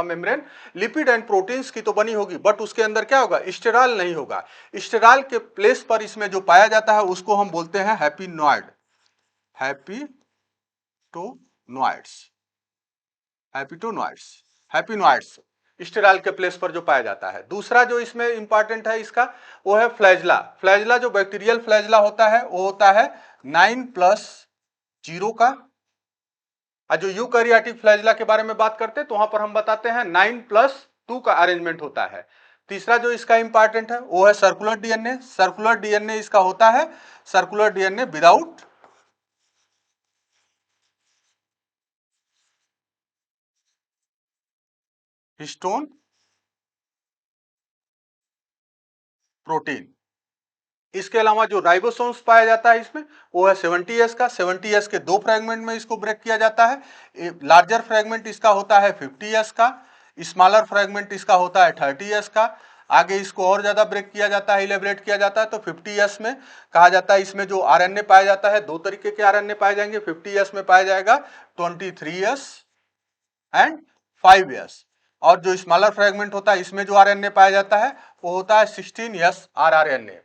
membrane lipid and proteins की तो बनी होगी, बट उसके अंदर क्या होगा, स्टेरॉल नहीं होगा। स्टेरॉल के प्लेस पर इसमें जो पाया जाता है उसको हम बोलते हैं हैप्पीनॉइड, हैप्पीटोनॉइड्स, हैप्पीटोनॉइड्स, हैप्पीनॉइड्स स्टेरॉल के प्लेस पर जो पाया जाता है। दूसरा जो इसमें इंपॉर्टेंट है इसका, वो है फ्लैजिला। फ्लैजिला जो बैक्टीरियल फ्लैजिला होता है वो होता है 9+0 का। और जो यूकैरियोटिक फ्लैजिला के बारे में बात करते हैं तो वहां पर हम बताते हैं 9+2 का अरेंजमेंट होता है। तीसरा जो इसका इंपॉर्टेंट है वो है सर्कुलर डीएनए। सर्कुलर डीएनए इसका होता है circular DNA without histone protein. इसके अलावा जो राइबोसोम्स पाया जाता है इसमें वो है 70S का। 70S के दो फ्रेगमेंट में इसको ब्रेक किया जाता है। लार्जर फ्रेगमेंट इसका होता है 50S का, स्मॉलर फ्रेगमेंट इसका होता है 30S का। आगे इसको और ज्यादा ब्रेक किया जाता है, इलेबरेट किया जाता है तो 50s में कहा जाता है। इसमें जो आरएनए पाया जाता है, दो तरीके के आरएनए पाए जाएंगे। 50s में पाया जाएगा 23s एंड 5s, और जो स्मॉलर फ्रेगमेंट होता है इसमें जो आरएनए पाया जाता है वो होता है 16s आरआरएनए।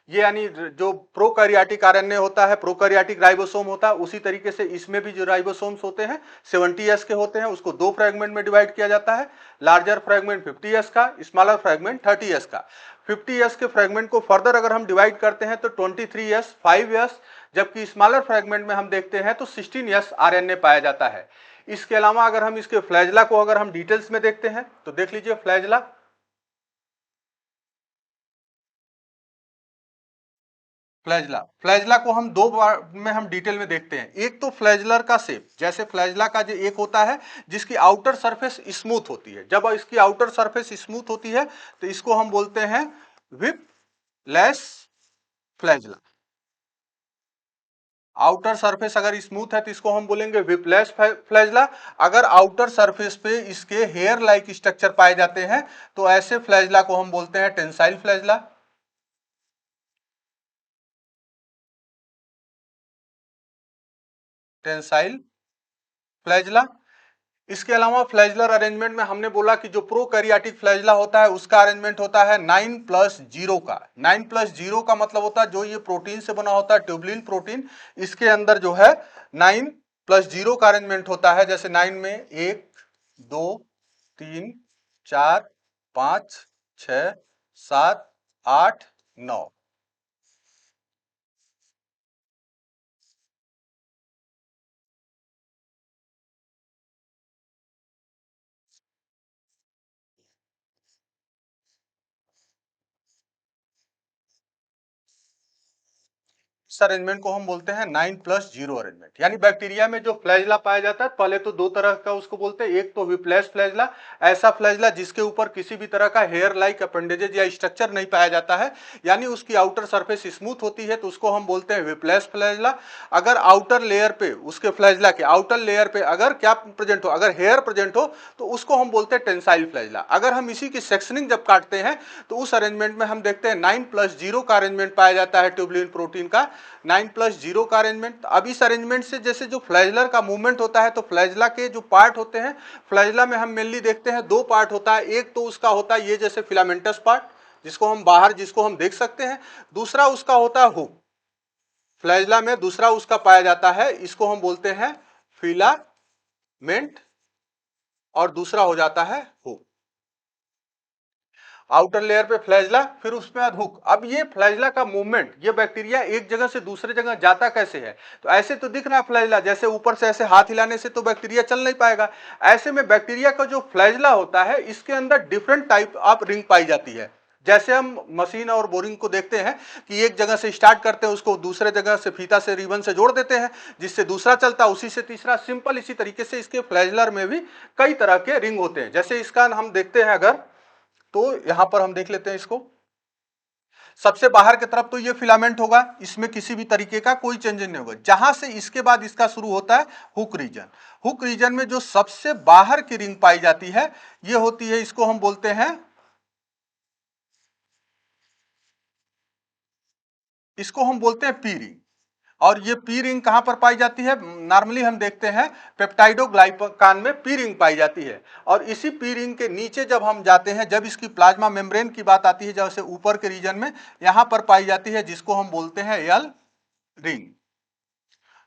ये यानी जो प्रोकैरियोटिक आरएनए होता है, प्रोकैरियोटिक राइबोसोम होता है, उसी तरीके से इसमें भी जो राइबोसोम्स होते हैं 70s के होते हैं, उसको दो फ्रेगमेंट में डिवाइड किया जाता है। लार्जर फ्रेगमेंट 50s का, स्मॉलर फ्रेगमेंट 30s का। 50s के फ्रेगमेंट को फर्दर अगर हम डिवाइड करते हैं तो 23s, 5s, जबकि स्मॉलर फ्रेगमेंट में हम देखते हैं तो 16s आरएनए पाया जाता है। इसके अलावा अगर हम इसके फ्लैजला को अगर हम डिटेल्स में देखते हैं तो देख लीजिए फ्लैजला। फ्लैजला को हम दो बार में हम डिटेल में देखते हैं। एक तो फ्लैजलर का शेप, जैसे फ्लैजला का जो एक होता है जिसकी आउटर सरफेस स्मूथ होती है, जब इसकी आउटर सरफेस स्मूथ होती है तो इसको हम बोलते हैं whip less flagella. Outer surface अगर स्मूथ है तो इसको हम बोलेंगे विपलेस फ्लैजला। अगर आउटर सरफेस पे इसके हेयर लाइक स्ट्रक्चर पाए जाते हैं तो ऐसे फ्लैजला को हम बोलते हैं टेंसाइल फ्लैजला। Tensile flagella. इसके अलावा फ्लैजलर अरेंजमेंट में हमने बोला कि जो प्रोकैरियोटिक फ्लैजला होता है उसका अरेंजमेंट होता है 9+0 का। 9+0 का मतलब होता है जो ये प्रोटीन से बना होता है, ट्यूबुलिन प्रोटीन, इसके अंदर जो है 9+0 का अरेंजमेंट होता है। जैसे 9 में 1, 2, 3, 4, 5, 6, 7, 8, 9। इस अरेंजमेंट को हम बोलते हैं 9+0 अरेंजमेंट। यानी बैक्टीरिया में जो फ्लैजला पाया जाता है पहले तो दो तरह का उसको बोलते हैं। एक तो विप्लेस फ्लैजला, ऐसा फ्लैजला जिसके ऊपर किसी भी तरह का हेयर लाइक अपेंडेजेज या स्ट्रक्चर नहीं पाया जाता है, यानी उसकी आउटर सरफेस स्मूथ होती है तो उसको हम बोलते हैं विप्लेस फ्लैजला। अगर आउटर लेयर पे, उसके फ्लैजला के आउटर लेयर पे अगर क्या प्रेजेंट हो, अगर हेयर प्रेजेंट हो तो उसको हम बोलते हैं टेंसाइल फ्लैजला। अगर हम इसी की सेक्शनिंग जब काटते हैं तो उस अरेंजमेंट में हम देखते हैं 9+0 का अरेंजमेंट पाया जाता है ट्यूबुलिन प्रोटीन का। 9+0 का अरेंजमेंट। अब इस अरेंजमेंट से जैसे जो फ्लैजलर का मूवमेंट होता है तो फ्लैजला के जो पार्ट होते हैं, फ्लैजला में हम मेनली देखते हैं दो पार्ट होता है। एक तो उसका होता है ये जैसे फिलामेंटस पार्ट जिसको हम बाहर, जिसको हम देख सकते हैं। दूसरा उसका होता है हुक। फ्लैजला में दूसरा उसका पाया जाता है, इसको हम बोलते हैं फिलामेंट, और दूसरा हो जाता है हुक। आउटर लेयर पे फ्लैजला, फिर उसके बाद हुक। अब ये फ्लैजला का मूवमेंट, ये बैक्टीरिया एक जगह से दूसरे जगह जाता कैसे है, तो ऐसे तो दिख रहा है फ्लैजला, जैसे ऊपर से ऐसे हाथ हिलाने से तो बैक्टीरिया चल नहीं पाएगा। ऐसे में बैक्टीरिया का जो फ्लैजला होता है इसके अंदर डिफरेंट टाइप ऑफ रिंग पाई जाती है। जैसे हम मशीन और बोरिंग को देखते हैं कि एक जगह से स्टार्ट करते हैं, उसको दूसरे जगह से फीता से रिबन से जोड़ देते हैं, जिससे दूसरा चलता, उसी से तीसरा, सिंपल इसी तरीके से इसके फ्लैजलर में भी कई तरह के रिंग होते हैं। जैसे इसका हम देखते हैं अगर, तो यहां पर हम देख लेते हैं इसको। सबसे बाहर की तरफ तो ये फिलामेंट होगा, इसमें किसी भी तरीके का कोई चेंज नहीं होगा। जहां से इसके बाद इसका शुरू होता है हुक रीजन। हुक रीजन में जो सबसे बाहर की रिंग पाई जाती है ये होती है, इसको हम बोलते हैं, इसको हम बोलते हैं पी रिंग। और ये पी रिंग कहां पर पाई जाती है, नॉर्मली हम देखते हैं पेप्टाइडोग्लाइकान में पी रिंग पाई जाती है। और इसी पी रिंग के नीचे जब हम जाते हैं, जब इसकी प्लाज्मा मेम्ब्रेन की बात आती है, जैसे ऊपर के रीजन में यहां पर पाई जाती है, जिसको हम बोलते हैं यल रिंग।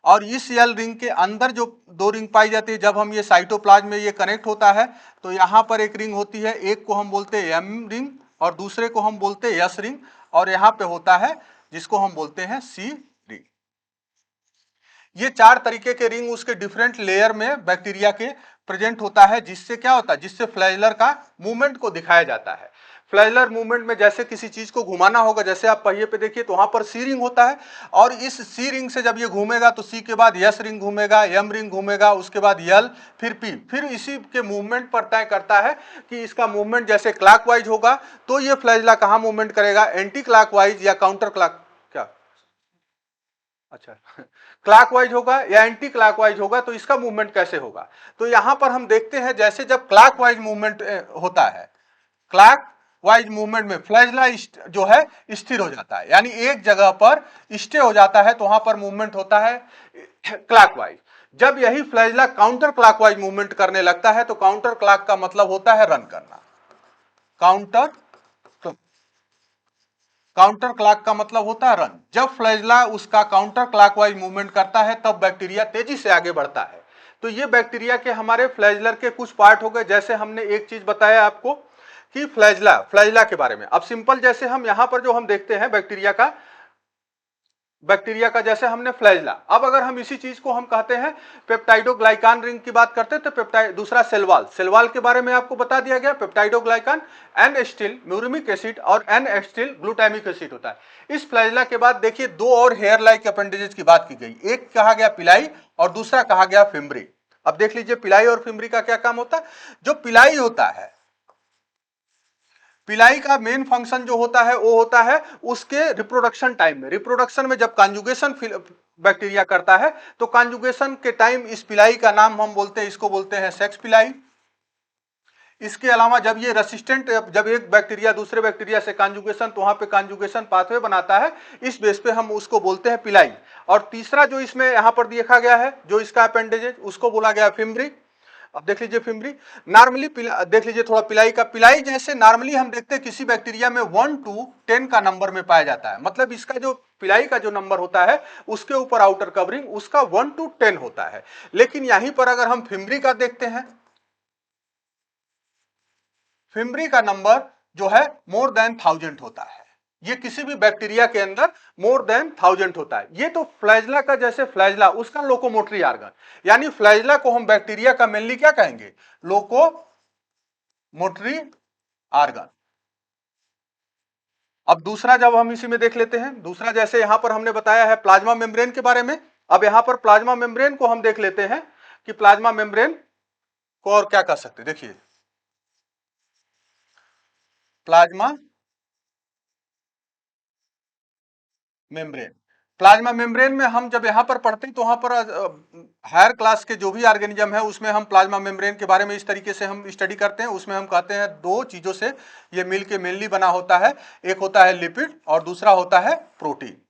और इस यल रिंग के अंदर जो दो रिंग पाई जाती है, जब हम ये साइटोप्लाज्म में ये कनेक्ट होता है तो यहां पर एक रिंग होती है, एक को हम बोलते हैं एम रिंग और दूसरे को हम बोलते हैं यस रिंग, और यहाँ पे होता है जिसको हम बोलते हैं सी रिंग। ये चार तरीके के रिंग उसके डिफरेंट लेयर में बैक्टीरिया के प्रेजेंट होता है, जिससे क्या होता है, जिससे फ्लैजलर का मूवमेंट को दिखाया जाता है। फ्लैजलर मूवमेंट में जैसे किसी चीज को घुमाना होगा, जैसे आप पहिए पे देखिए तो वहां पर सी रिंग होता है, और इस सी रिंग से जब ये घूमेगा तो सी के बाद यस रिंग घूमेगा, एम रिंग घूमेगा, उसके बाद यल, फिर पी, फिर इसी के मूवमेंट पर तय करता है कि इसका मूवमेंट जैसे क्लॉकवाइज होगा तो ये फ्लैजला कहां मूवमेंट करेगा, एंटी क्लॉकवाइज या काउंटर क्लॉक, क्या, अच्छा क्लॉकवाइज होगा या एंटी क्लॉकवाइज होगा, तो इसका मूवमेंट कैसे होगा। तो यहां पर हम देखते हैं जैसे जब क्लॉकवाइज मूवमेंट होता है, क्लॉक वाइज मूवमेंट में फ्लैजला जो है स्थिर हो जाता है, यानी एक जगह पर स्टे हो जाता है, तो वहां पर मूवमेंट होता है क्लॉकवाइज। जब यही फ्लैजला काउंटर क्लॉकवाइज मूवमेंट करने लगता है तो काउंटर क्लॉक का मतलब होता है रन करना। काउंटर काउंटर क्लॉक का मतलब होता है रन। जब फ्लैजला उसका काउंटर क्लॉकवाइज मूवमेंट करता है तब बैक्टीरिया तेजी से आगे बढ़ता है। तो ये बैक्टीरिया के हमारे फ्लैजलर के कुछ पार्ट हो गए। जैसे हमने एक चीज बताया आपको कि फ्लैजला फ्लैजला के बारे में। अब सिंपल जैसे हम यहां पर जो हम देखते हैं बैक्टीरिया का जैसे हमने फ्लैजला, अब अगर हम इसी चीज को हम कहते हैं पेप्टाइडोग्लाइकान रिंग की बात करते हैं तो पेप्टाइड, दूसरा सेलवाल, सेलवाल के बारे में आपको बता दिया गया। पेप्टाइडोग्लाइकान एन एस्टिल म्यूरिमिक एसिड और एन एस्टिल ग्लूटामिक एसिड होता है। इस फ्लैजला के बाद देखिए दो और हेयर लाइक अपेंडेजेस की बात की गई, एक कहा गया पिलाई और दूसरा कहा गया फिम्बरी। अब देख लीजिए पिलाई और फिम्बरी का क्या काम होता है। जो पिलाई होता है, पिलाई का मेन फंक्शन जो होता है वो होता है उसके रिप्रोडक्शन टाइम में। रिप्रोडक्शन में जब कॉन्जुगेशन बैक्टीरिया करता है तो कॉन्जुगेशन के टाइम इस पिलाई का नाम हम बोलते हैं, इसको बोलते हैं सेक्स पिलाई। इसके अलावा जब ये रेसिस्टेंट, जब एक बैक्टीरिया दूसरे बैक्टीरिया से कॉन्जुगेशन, तो वहां पे कॉन्जुगेशन पाथवे बनाता है, इस बेस पे हम उसको बोलते हैं पिलाई। और तीसरा जो इसमें यहां पर देखा गया है जो इसका अपेंडेज है उसको बोला गया फिम्बरी। अब देख लीजिए फिम्बरी नॉर्मली देख लीजिए थोड़ा पिलाई का, पिलाई जैसे नॉर्मली हम देखते हैं किसी बैक्टीरिया में 1 to 10 का नंबर में पाया जाता है, मतलब इसका जो पिलाई का जो नंबर होता है उसके ऊपर आउटर कवरिंग उसका 1 to 10 होता है। लेकिन यहीं पर अगर हम फिम्बरी का देखते हैं, फिम्बरी का नंबर जो है मोर देन 1000 होता है। ये किसी भी बैक्टीरिया के अंदर मोर देन 1000 होता है। ये तो फ्लैजला का, जैसे फ्लैजला उसका लोकोमोटरी आर्गन, यानी फ्लैजला को हम बैक्टीरिया का मेनली क्या कहेंगे, लोकोमोटरी आर्गन। अब दूसरा जब हम इसी में देख लेते हैं, दूसरा जैसे यहां पर हमने बताया है प्लाज्मा मेम्ब्रेन के बारे में। अब यहां पर प्लाज्मा मेम्ब्रेन को हम देख लेते हैं कि प्लाज्मा मेम्ब्रेन को और क्या कर सकते हैं। देखिए प्लाज्मा मेम्ब्रेन, प्लाज्मा मेम्ब्रेन में हम जब यहां पर पढ़ते हैं तो वहां पर हायर क्लास के जो भी ऑर्गेनिज्म है उसमें हम प्लाज्मा मेम्ब्रेन के बारे में इस तरीके से हम स्टडी करते हैं। उसमें हम कहते हैं दो चीजों से ये मिलके मेनली बना होता है, एक होता है लिपिड और दूसरा होता है प्रोटीन।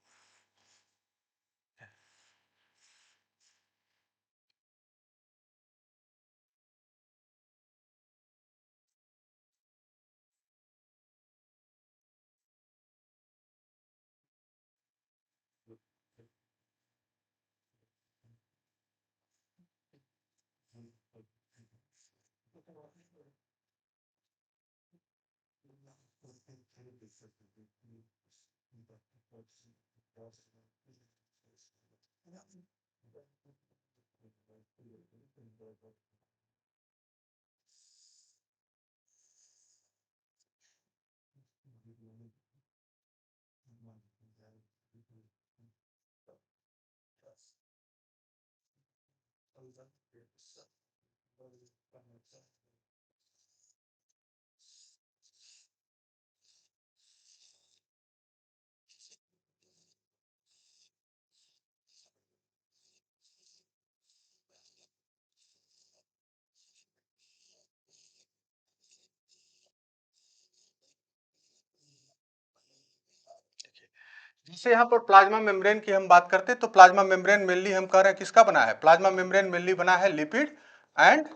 जैसे यहाँ पर प्लाज्मा मेम्ब्रेन की हम बात करते हैं तो प्लाज्मा मेम्ब्रेन मेनली हम कह रहे हैं किसका बना है, प्लाज्मा मेम्ब्रेन मेनली बना है लिपिड एंड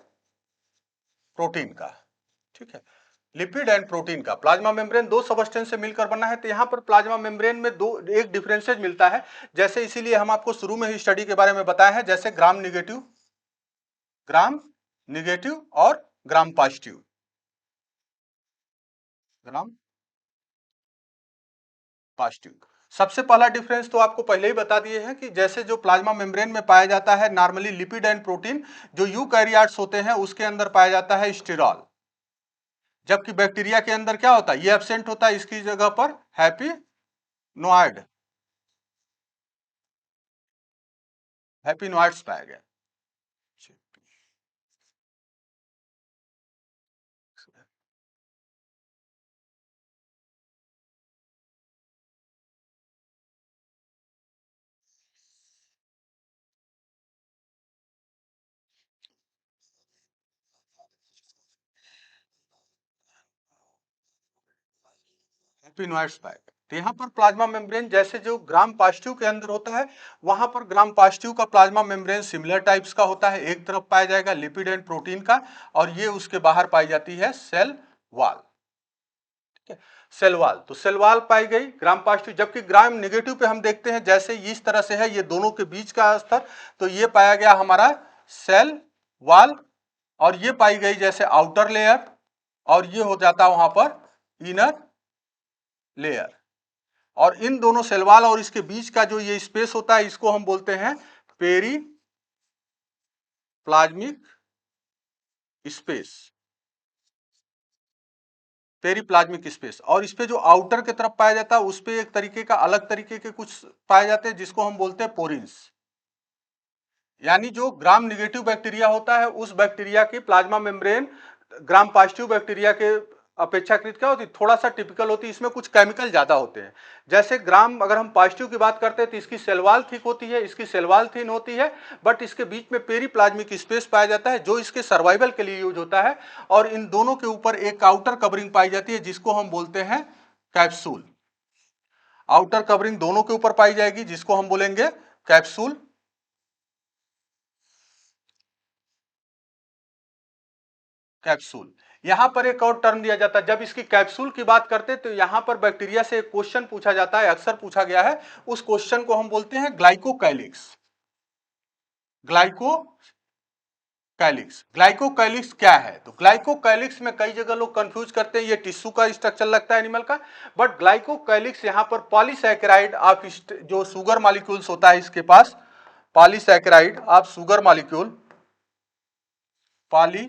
प्रोटीन का। ठीक है, लिपिड एंड प्रोटीन का प्लाज्मा मेम्ब्रेन दो सबस्टेंस से मिलकर बना है। तो यहाँ पर प्लाज्मा मेम्ब्रेन में दो एक डिफरेंसेज मिलता है, जैसे इसीलिए हम आपको शुरू में ही स्टडी के बारे में बताया है, जैसे ग्राम निगेटिव और ग्राम पॉजिटिव। ग्राम पॉजिटिव सबसे पहला डिफरेंस तो आपको पहले ही बता दिए हैं कि जैसे जो प्लाज्मा मेम्ब्रेन में पाया जाता है नॉर्मली लिपिड एंड प्रोटीन, जो यूकैरियोट्स होते हैं उसके अंदर पाया जाता है स्टेरॉल, जबकि बैक्टीरिया के अंदर क्या होता है, ये एब्सेंट होता है, इसकी जगह पर हैप्पीनोइड हैप्पीनोइड्स पाया गया। हैप्पीनॉइड्स पाए गए। तो यहाँ पर प्लाज्मा मेम्ब्रेन जैसे जो ग्राम पॉजिटिव के अंदर होता है, वहां पर ग्राम पॉजिटिव का प्लाज्मा मेम्ब्रेन सिमिलर टाइप्स का होता है। एक तरफ पाया जाएगा लिपिड एंड प्रोटीन का, और ये उसके बाहर पाई जाती है सेल वॉल। ठीक है, सेल वॉल, तो सेल वॉल पाई गई ग्राम पॉजिटिव। जबकि ग्राम नेगेटिव पे हम देखते हैं जैसे इस तरह से है, ये दोनों के बीच का स्तर, तो ये पाया गया हमारा सेल वॉल, और ये पाई गई जैसे आउटर लेयर, और ये हो जाता है वहां पर इनर लेयर। और इन दोनों सेल वॉल और इसके बीच का जो ये स्पेस होता है, इसको हम बोलते हैं periplasmic space, periplasmic space. और इस पे जो आउटर की तरफ पाया जाता है, उस पे एक तरीके का अलग तरीके के कुछ पाए जाते हैं, जिसको हम बोलते हैं पोरिन्स। यानी जो ग्राम निगेटिव बैक्टीरिया होता है, उस बैक्टीरिया की plasma membrane gram positive bacteria के अपेक्षाकृत क्या होती है, थोड़ा सा टिपिकल होती है। इसमें कुछ केमिकल ज्यादा होते हैं। जैसे ग्राम, अगर हम पॉजिटिव की बात करते हैं तो इसकी सेल वॉल थिक होती है, इसकी सेल वॉल थिन होती है, बट इसके बीच में पेरीप्लाज्मिक स्पेस पाया जाता है, जो इसके सर्वाइवल के लिए यूज होता है। और इन दोनों के ऊपर एक आउटर कवरिंग पाई जाती है, जिसको हम बोलते हैं कैप्सूल। आउटर कवरिंग दोनों के ऊपर पाई जाएगी, जिसको हम बोलेंगे कैप्सूल। कैप्सूल, यहां पर एक और टर्म दिया जाता है जब इसकी कैप्सूल की बात करते हैं, तो यहां पर बैक्टीरिया से एक क्वेश्चन पूछा जाता है, अक्सर पूछा गया है। उस क्वेश्चन को हम बोलते हैं ग्लाइकोकैलिक्स। ग्लाइकोकैलिक्स, ग्लाइकोकैलिक्स क्या है? तो ग्लाइकोकैलिक्स में कई जगह लोग कंफ्यूज करते हैं, ये टिश्यू का स्ट्रक्चर लगता है एनिमल का, बट ग्लाइकोकैलिक्स यहां पर पॉलीसैकेराइड ऑफ जो शुगर मॉलिक्यूल्स होता है इसके पास, polysaccharide of sugar molecule, poly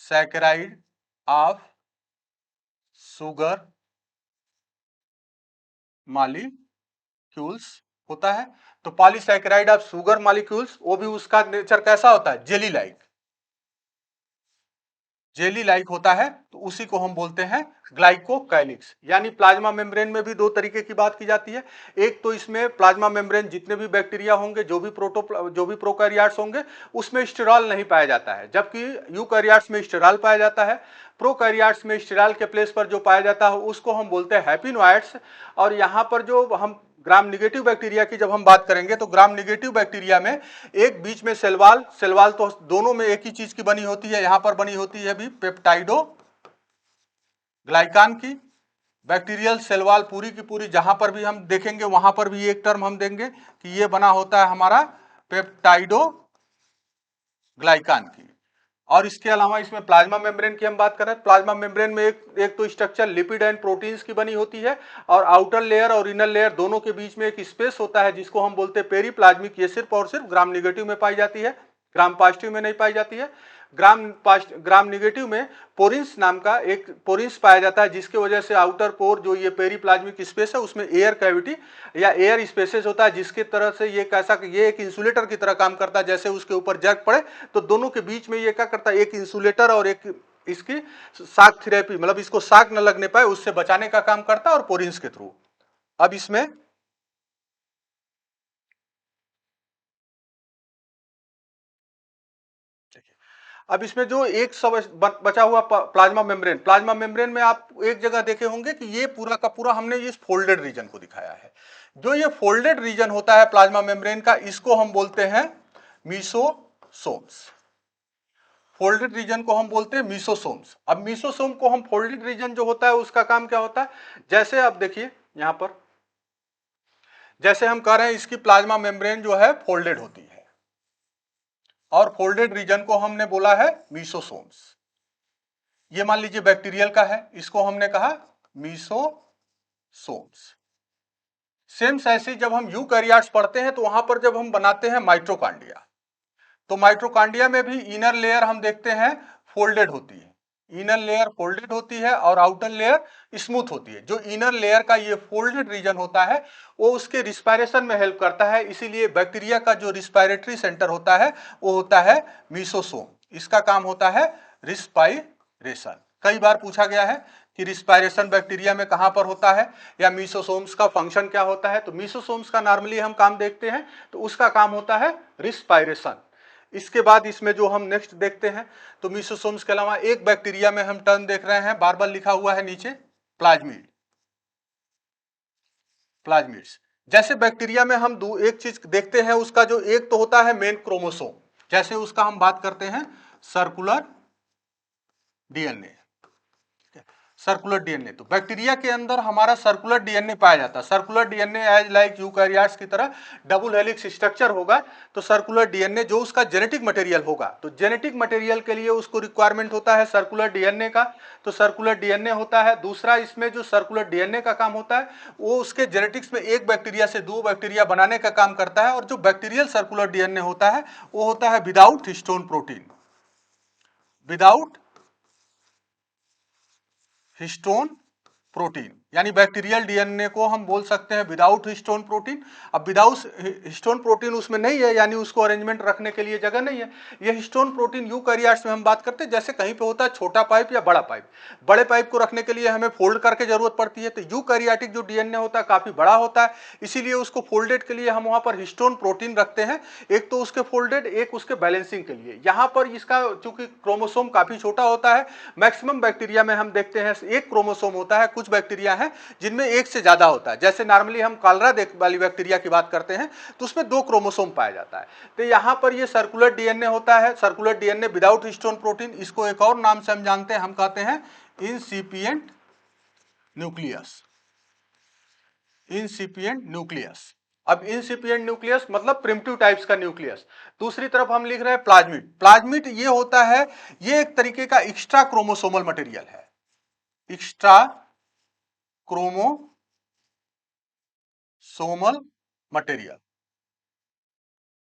saccharide of sugar molecules होता है। तो पॉलीसैकेराइड ऑफ शुगर मॉलिक्यूल्स, वो भी उसका नेचर कैसा होता है, जेली लाइक, जेली लाइक होता है। तो उसी को हम बोलते हैं ग्लाइकोकैलिक्स। यानी प्लाज्मा मेम्ब्रेन में भी दो तरीके की बात की जाती है। एक तो इसमें प्लाज्मा मेम्ब्रेन जितने भी बैक्टीरिया होंगे, जो भी प्रोकैरियोट्स होंगे, उसमें स्टेरॉल नहीं पाया जाता है, जबकि यूकैरियोट्स में स्टेरॉल पाया जाता है। प्रोकैरियोट्स में स्टेरॉल के प्लेस पर जो पाया जाता है, उसको हम बोलते हैं हैप्पीनॉइड्स। और यहाँ पर जो हम ग्राम निगेटिव बैक्टीरिया की जब हम बात करेंगे, तो ग्राम निगेटिव बैक्टीरिया में एक बीच में सेलवाल, सेलवाल तो दोनों में एक ही चीज की बनी होती है, यहां पर बनी होती है भी पेप्टाइडो ग्लाइकान की। बैक्टीरियल सेलवाल पूरी की पूरी जहां पर भी हम देखेंगे, वहां पर भी एक टर्म हम देंगे कि ये बना होता है हमारा पेप्टाइडो ग्लाइकान की। और इसके अलावा इसमें प्लाज्मा मेम्ब्रेन की हम बात करें, प्लाज्मा मेम्ब्रेन में एक तो स्ट्रक्चर लिपिड एंड प्रोटीन्स की बनी होती है, और आउटर लेयर और इनर लेयर दोनों के बीच में एक स्पेस होता है, जिसको हम बोलते हैं पेरीप्लाज्मिक। ये सिर्फ और सिर्फ ग्राम निगेटिव में पाई जाती है, ग्राम पॉजिटिव में नहीं पाई जाती है। ग्राम निगेटिव में पोरिन्स नाम का एक पोरिन्स पाया जाता है, जिसकी वजह से आउटर पोर जो ये पेरीप्लाज्मिक स्पेस है, उसमें एयर कैविटी या एयर स्पेसेस होता है, जिसकी तरह से ये कैसा, ये एक इंसुलेटर की तरह काम करता है। जैसे उसके ऊपर जर्क पड़े तो दोनों के बीच में ये क्या करता है, एक इंसुलेटर और एक इसकी शाक थेरेपी, मतलब इसको शाक न लगने पाए उससे बचाने का काम करता है, और पोरिन्स के थ्रू। अब इसमें अब इसमें जो एक सब बचा हुआ प्लाज्मा मेम्ब्रेन, प्लाज्मा मेम्ब्रेन में आप एक जगह देखे होंगे कि ये पूरा का पूरा हमने इस फोल्डेड रीजन को दिखाया है। जो ये फोल्डेड रीजन होता है प्लाज्मा मेम्ब्रेन का, इसको हम बोलते हैं मीसोसोम्स। फोल्डेड रीजन को हम बोलते हैं मीसोसोम्स। अब मीसोसोम को हम, फोल्डेड रीजन जो होता है उसका काम क्या होता है, जैसे आप देखिए यहां पर, जैसे हम कह रहे हैं इसकी प्लाज्मा मेम्ब्रेन जो है फोल्डेड होती है, और फोल्डेड रीजन को हमने बोला है मीसोसोम्स। ये मान लीजिए बैक्टीरियल का है, इसको हमने कहा मीसोसोम्स। सेम ऐसे जब हम यूकैरियोट्स पढ़ते हैं, तो वहां पर जब हम बनाते हैं माइटोकॉन्ड्रिया, तो माइटोकॉन्ड्रिया में भी इनर लेयर हम देखते हैं फोल्डेड होती है। इनर लेयर फोल्डेड होती है और आउटर लेयर स्मूथ होती है। जो इनर लेयर का ये फोल्डेड रीजन होता है, वो उसके रिस्पायरेशन में हेल्प करता है। इसीलिए बैक्टीरिया का जो रिस्पायरेटरी सेंटर होता है, वो होता है मीसोसोम। इसका काम होता है रिस्पायरेशन। कई बार पूछा गया है कि रिस्पायरेशन बैक्टीरिया में कहां पर होता है, या मीसोसोम्स का फंक्शन क्या होता है। तो मीसोसोम्स का नॉर्मली हम काम देखते हैं, तो उसका काम होता है रिस्पायरेशन। इसके बाद इसमें जो हम नेक्स्ट देखते हैं तो मीसोसोम्स के अलावा एक बैक्टीरिया में हम टर्म देख रहे हैं, बार बार लिखा हुआ है नीचे, प्लाज्मिड। प्लाज्मिड्स जैसे बैक्टीरिया में हम एक चीज देखते हैं, उसका जो एक तो होता है मेन क्रोमोसोम, जैसे उसका हम बात करते हैं सर्कुलर डीएनए। सर्कुलर डीएनए, तो बैक्टीरिया के अंदर हमारा सर्कुलर डीएनए पाया जाता है। Circular DNA as like eukaryotes की तरह डबल हेलिक्स स्ट्रक्चर होगा। तो सर्कुलर डीएनए जो उसका जेनेटिक मटेरियल होगा, तो जेनेटिक मटेरियल के लिए उसको रिक्वायरमेंट होता है सर्कुलर डीएनए का, तो सर्कुलर डीएनए होता है। दूसरा इसमें जो सर्कुलर डीएनए का काम होता है वो उसके जेनेटिक्स में एक बैक्टीरिया से दो बैक्टीरिया बनाने का काम करता है। और जो बैक्टीरियल सर्कुलर डीएनए होता है वो होता है without histone protein, without histone protein, यानी बैक्टीरियल डीएनए को हम बोल सकते हैं विदाउट हिस्टोन प्रोटीन। अब विदाउट हिस्टोन प्रोटीन उसमें नहीं है, यानी उसको अरेंजमेंट रखने के लिए जगह नहीं है। ये हिस्टोन प्रोटीन यूकैरियोट्स में हम बात करते हैं, जैसे कहीं पे होता है छोटा पाइप या बड़ा पाइप, बड़े पाइप को रखने के लिए हमें फोल्ड करके जरूरत पड़ती है। तो यूकैरियोटिक जो डीएनए होता है काफी बड़ा होता है, इसीलिए उसको फोल्डेड के लिए हम वहां पर हिस्टोन प्रोटीन रखते हैं, एक तो उसके फोल्डेड, एक उसके बैलेंसिंग के लिए। यहां पर इसका चूंकि क्रोमोसोम काफी छोटा होता है, मैक्सिमम बैक्टीरिया में हम देखते हैं एक क्रोमोसोम होता है, कुछ बैक्टीरिया हैं जिनमें एक से ज्यादा होता है। जैसे नॉर्मली हम कॉलरा वाली बैक्टीरिया की बात करते हैं तो उसमें दो क्रोमोसोम पाया जाता है। तो यहां पर ये सर्कुलर डीएनए होता है, circular DNA without histone protein. इसको एक और नाम से हम जानते हैं, हम कहते हैं इंसिपिएंट न्यूक्लियस, इंसिपिएंट न्यूक्लियस। अब इंसिपिएंट न्यूक्लियस मतलब प्रिमिटिव टाइप्स का न्यूक्लियस। दूसरी तरफ हम लिख रहे हैं प्लाज्मिड। प्लाज्मिड ये होता है, ये एक तरीके का एक्स्ट्रा क्रोमोसोमल मटेरियल है, extra chromosomal material,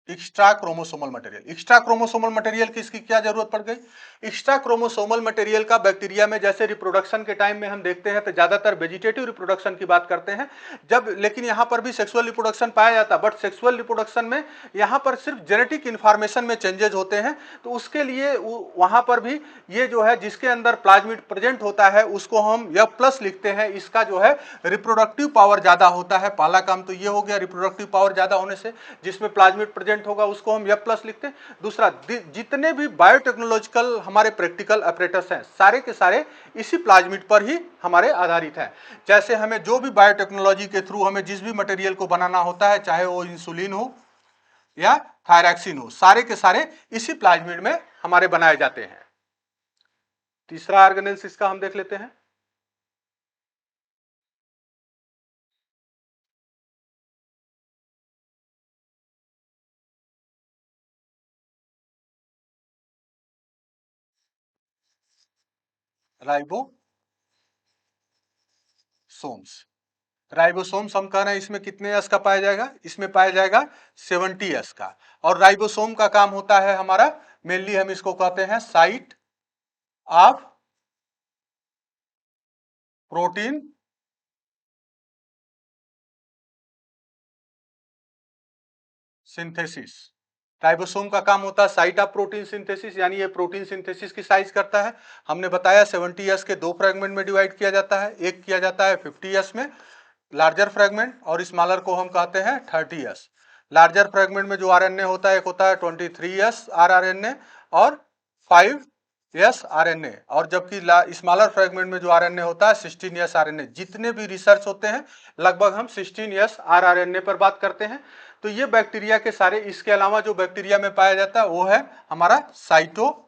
extra chromosomal material. Extra chromosomal material की इसकी क्या जरूरत पड़ गई? एक्स्ट्रा क्रोमोसोमल मटेरियल का बैक्टीरिया में जैसे रिप्रोडक्शन के टाइम में हम देखते हैं तो ज्यादातर वेजिटेटिव रिप्रोडक्शन की बात करते हैं जब, लेकिन यहां पर भी सेक्सुअल रिप्रोडक्शन पाया जाता है, बट सेक्सुअल रिप्रोडक्शन में यहां पर सिर्फ जेनेटिक इंफॉर्मेशन में चेंजेस होते हैं। तो उसके लिए वहां पर भी ये जो है जिसके अंदर प्लाज्मिड प्रेजेंट होता है उसको हम F+ लिखते हैं। इसका जो है रिप्रोडक्टिव पावर ज्यादा होता है। पहला काम तो ये हो गया रिप्रोडक्टिव पावर ज्यादा होने से, जिसमें प्लाज्मिड प्रेजेंट होगा उसको हम F+ लिखते हैं। दूसरा, जितने भी बायोटेक्नोलॉजिकल हमारे प्रैक्टिकल ऑपरेटर्स हैं सारे के सारे इसी प्लाज्मिड पर ही हमारे आधारित हैं। जैसे हमें जो भी बायोटेक्नोलॉजी के थ्रू हमें जिस भी मटेरियल को बनाना होता है, चाहे वो इंसुलिन हो या थायरैक्सिन हो, सारे के सारे इसी प्लाज्मिड में हमारे बनाए जाते हैं। तीसरा ऑर्गेनेल्स इसका हम देख लेते हैं, राइबोसोम्स। राइबोसोम्स हम कह रहे हैं इसमें कितने एस का पाया जाएगा? इसमें पाया जाएगा 70 एस का। और राइबोसोम का काम होता है हमारा, मेनली हम इसको कहते हैं site of protein synthesis. Ribosome का काम होता है साइट ऑफ प्रोटीन सिंथेसिस, यानी ये प्रोटीन सिंथेसिस की साइज करता है। हमने बताया 70 एस के दो फ्रेगमेंट में डिवाइड किया जाता है, एक किया जाता है 50 एस में लार्जर फ्रेगमेंट, और स्मॉलर को हम कहते हैं 30 एस। लार्जर फ्रेगमेंट में जो आरएनए होता है एक होता है 23 एस आरआरएनए और 5 एस आरएनए, और जबकि स्मॉलर फ्रेगमेंट में जो आरएनए होता है 16 एस आरएनए। जितने भी रिसर्च होते हैं लगभग हम 16 एस आरआरएनए पर बात करते हैं। तो ये बैक्टीरिया के सारे, इसके अलावा जो बैक्टीरिया में पाया जाता है वो है हमारा साइटोप्लाज्म।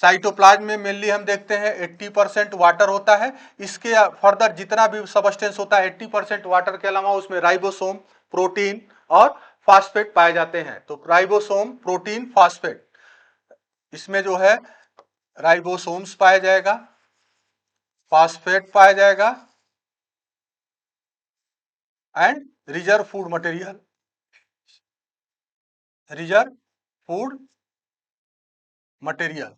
साइटोप्लाज्म में मेनली हम देखते हैं 80% वाटर होता है। इसके फर्दर जितना भी सबस्टेंस होता है 80% वाटर के अलावा उसमें राइबोसोम, प्रोटीन और फास्फेट पाए जाते हैं। तो राइबोसोम, प्रोटीन, फास्फेट, इसमें जो है राइबोसोम्स पाया जाएगा, फास्फेट पाया जाएगा and reserve food material, reserve food material,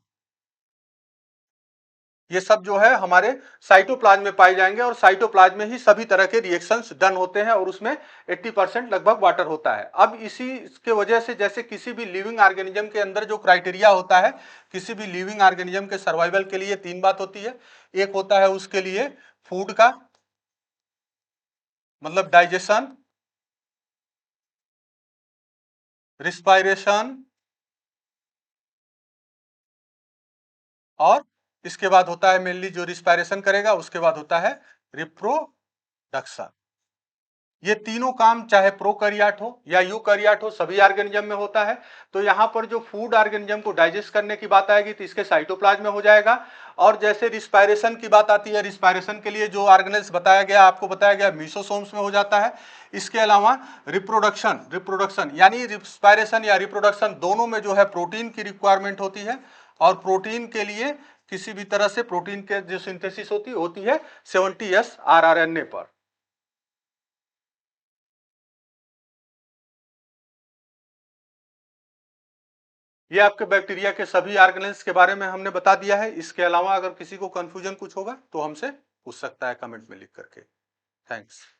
ये सब जो है हमारे साइटोप्लाज्म में पाए जाएंगे। और साइटोप्लाज्म में ही सभी तरह के रिएक्शंस डन होते हैं और उसमें 80% लगभग वाटर होता है। अब इसी के वजह से जैसे किसी भी लिविंग ऑर्गेनिज्म के अंदर जो क्राइटेरिया होता है, किसी भी लिविंग ऑर्गेनिज्म के सर्वाइवल के लिए तीन बात होती है। एक होता है उसके लिए फूड का, मतलब डाइजेशन, रिस्पायरेशन और इसके बाद होता है मेनली जो रिस्पायरेशन करेगा उसके बाद होता है रिप्रोडक्शन। ये तीनों काम चाहे प्रोकैरियोट हो या यूकैरियोट हो सभी ऑर्गेनिज्म में होता है। तो यहाँ पर जो फूड ऑर्गेनिज्म को डाइजेस्ट करने की बात आएगी तो इसके साइटोप्लाज्म में हो जाएगा। और जैसे रिस्पायरेशन की बात आती है, रिस्पायरेशन के लिए जो ऑर्गेनेल्स बताया गया, आपको बताया गया मीसोसोम्स में हो जाता है। इसके अलावा रिप्रोडक्शन यानी रिस्पायरेशन या रिप्रोडक्शन दोनों में जो है प्रोटीन की रिक्वायरमेंट होती है। और प्रोटीन के लिए किसी भी तरह से प्रोटीन के जो सिंथेसिस होती है 70S rRNA पर। ये आपके बैक्टीरिया के सभी ऑर्गेनेल्स के बारे में हमने बता दिया है। इसके अलावा अगर किसी को कंफ्यूजन कुछ होगा तो हमसे पूछ सकता है कमेंट में लिख करके। थैंक्स।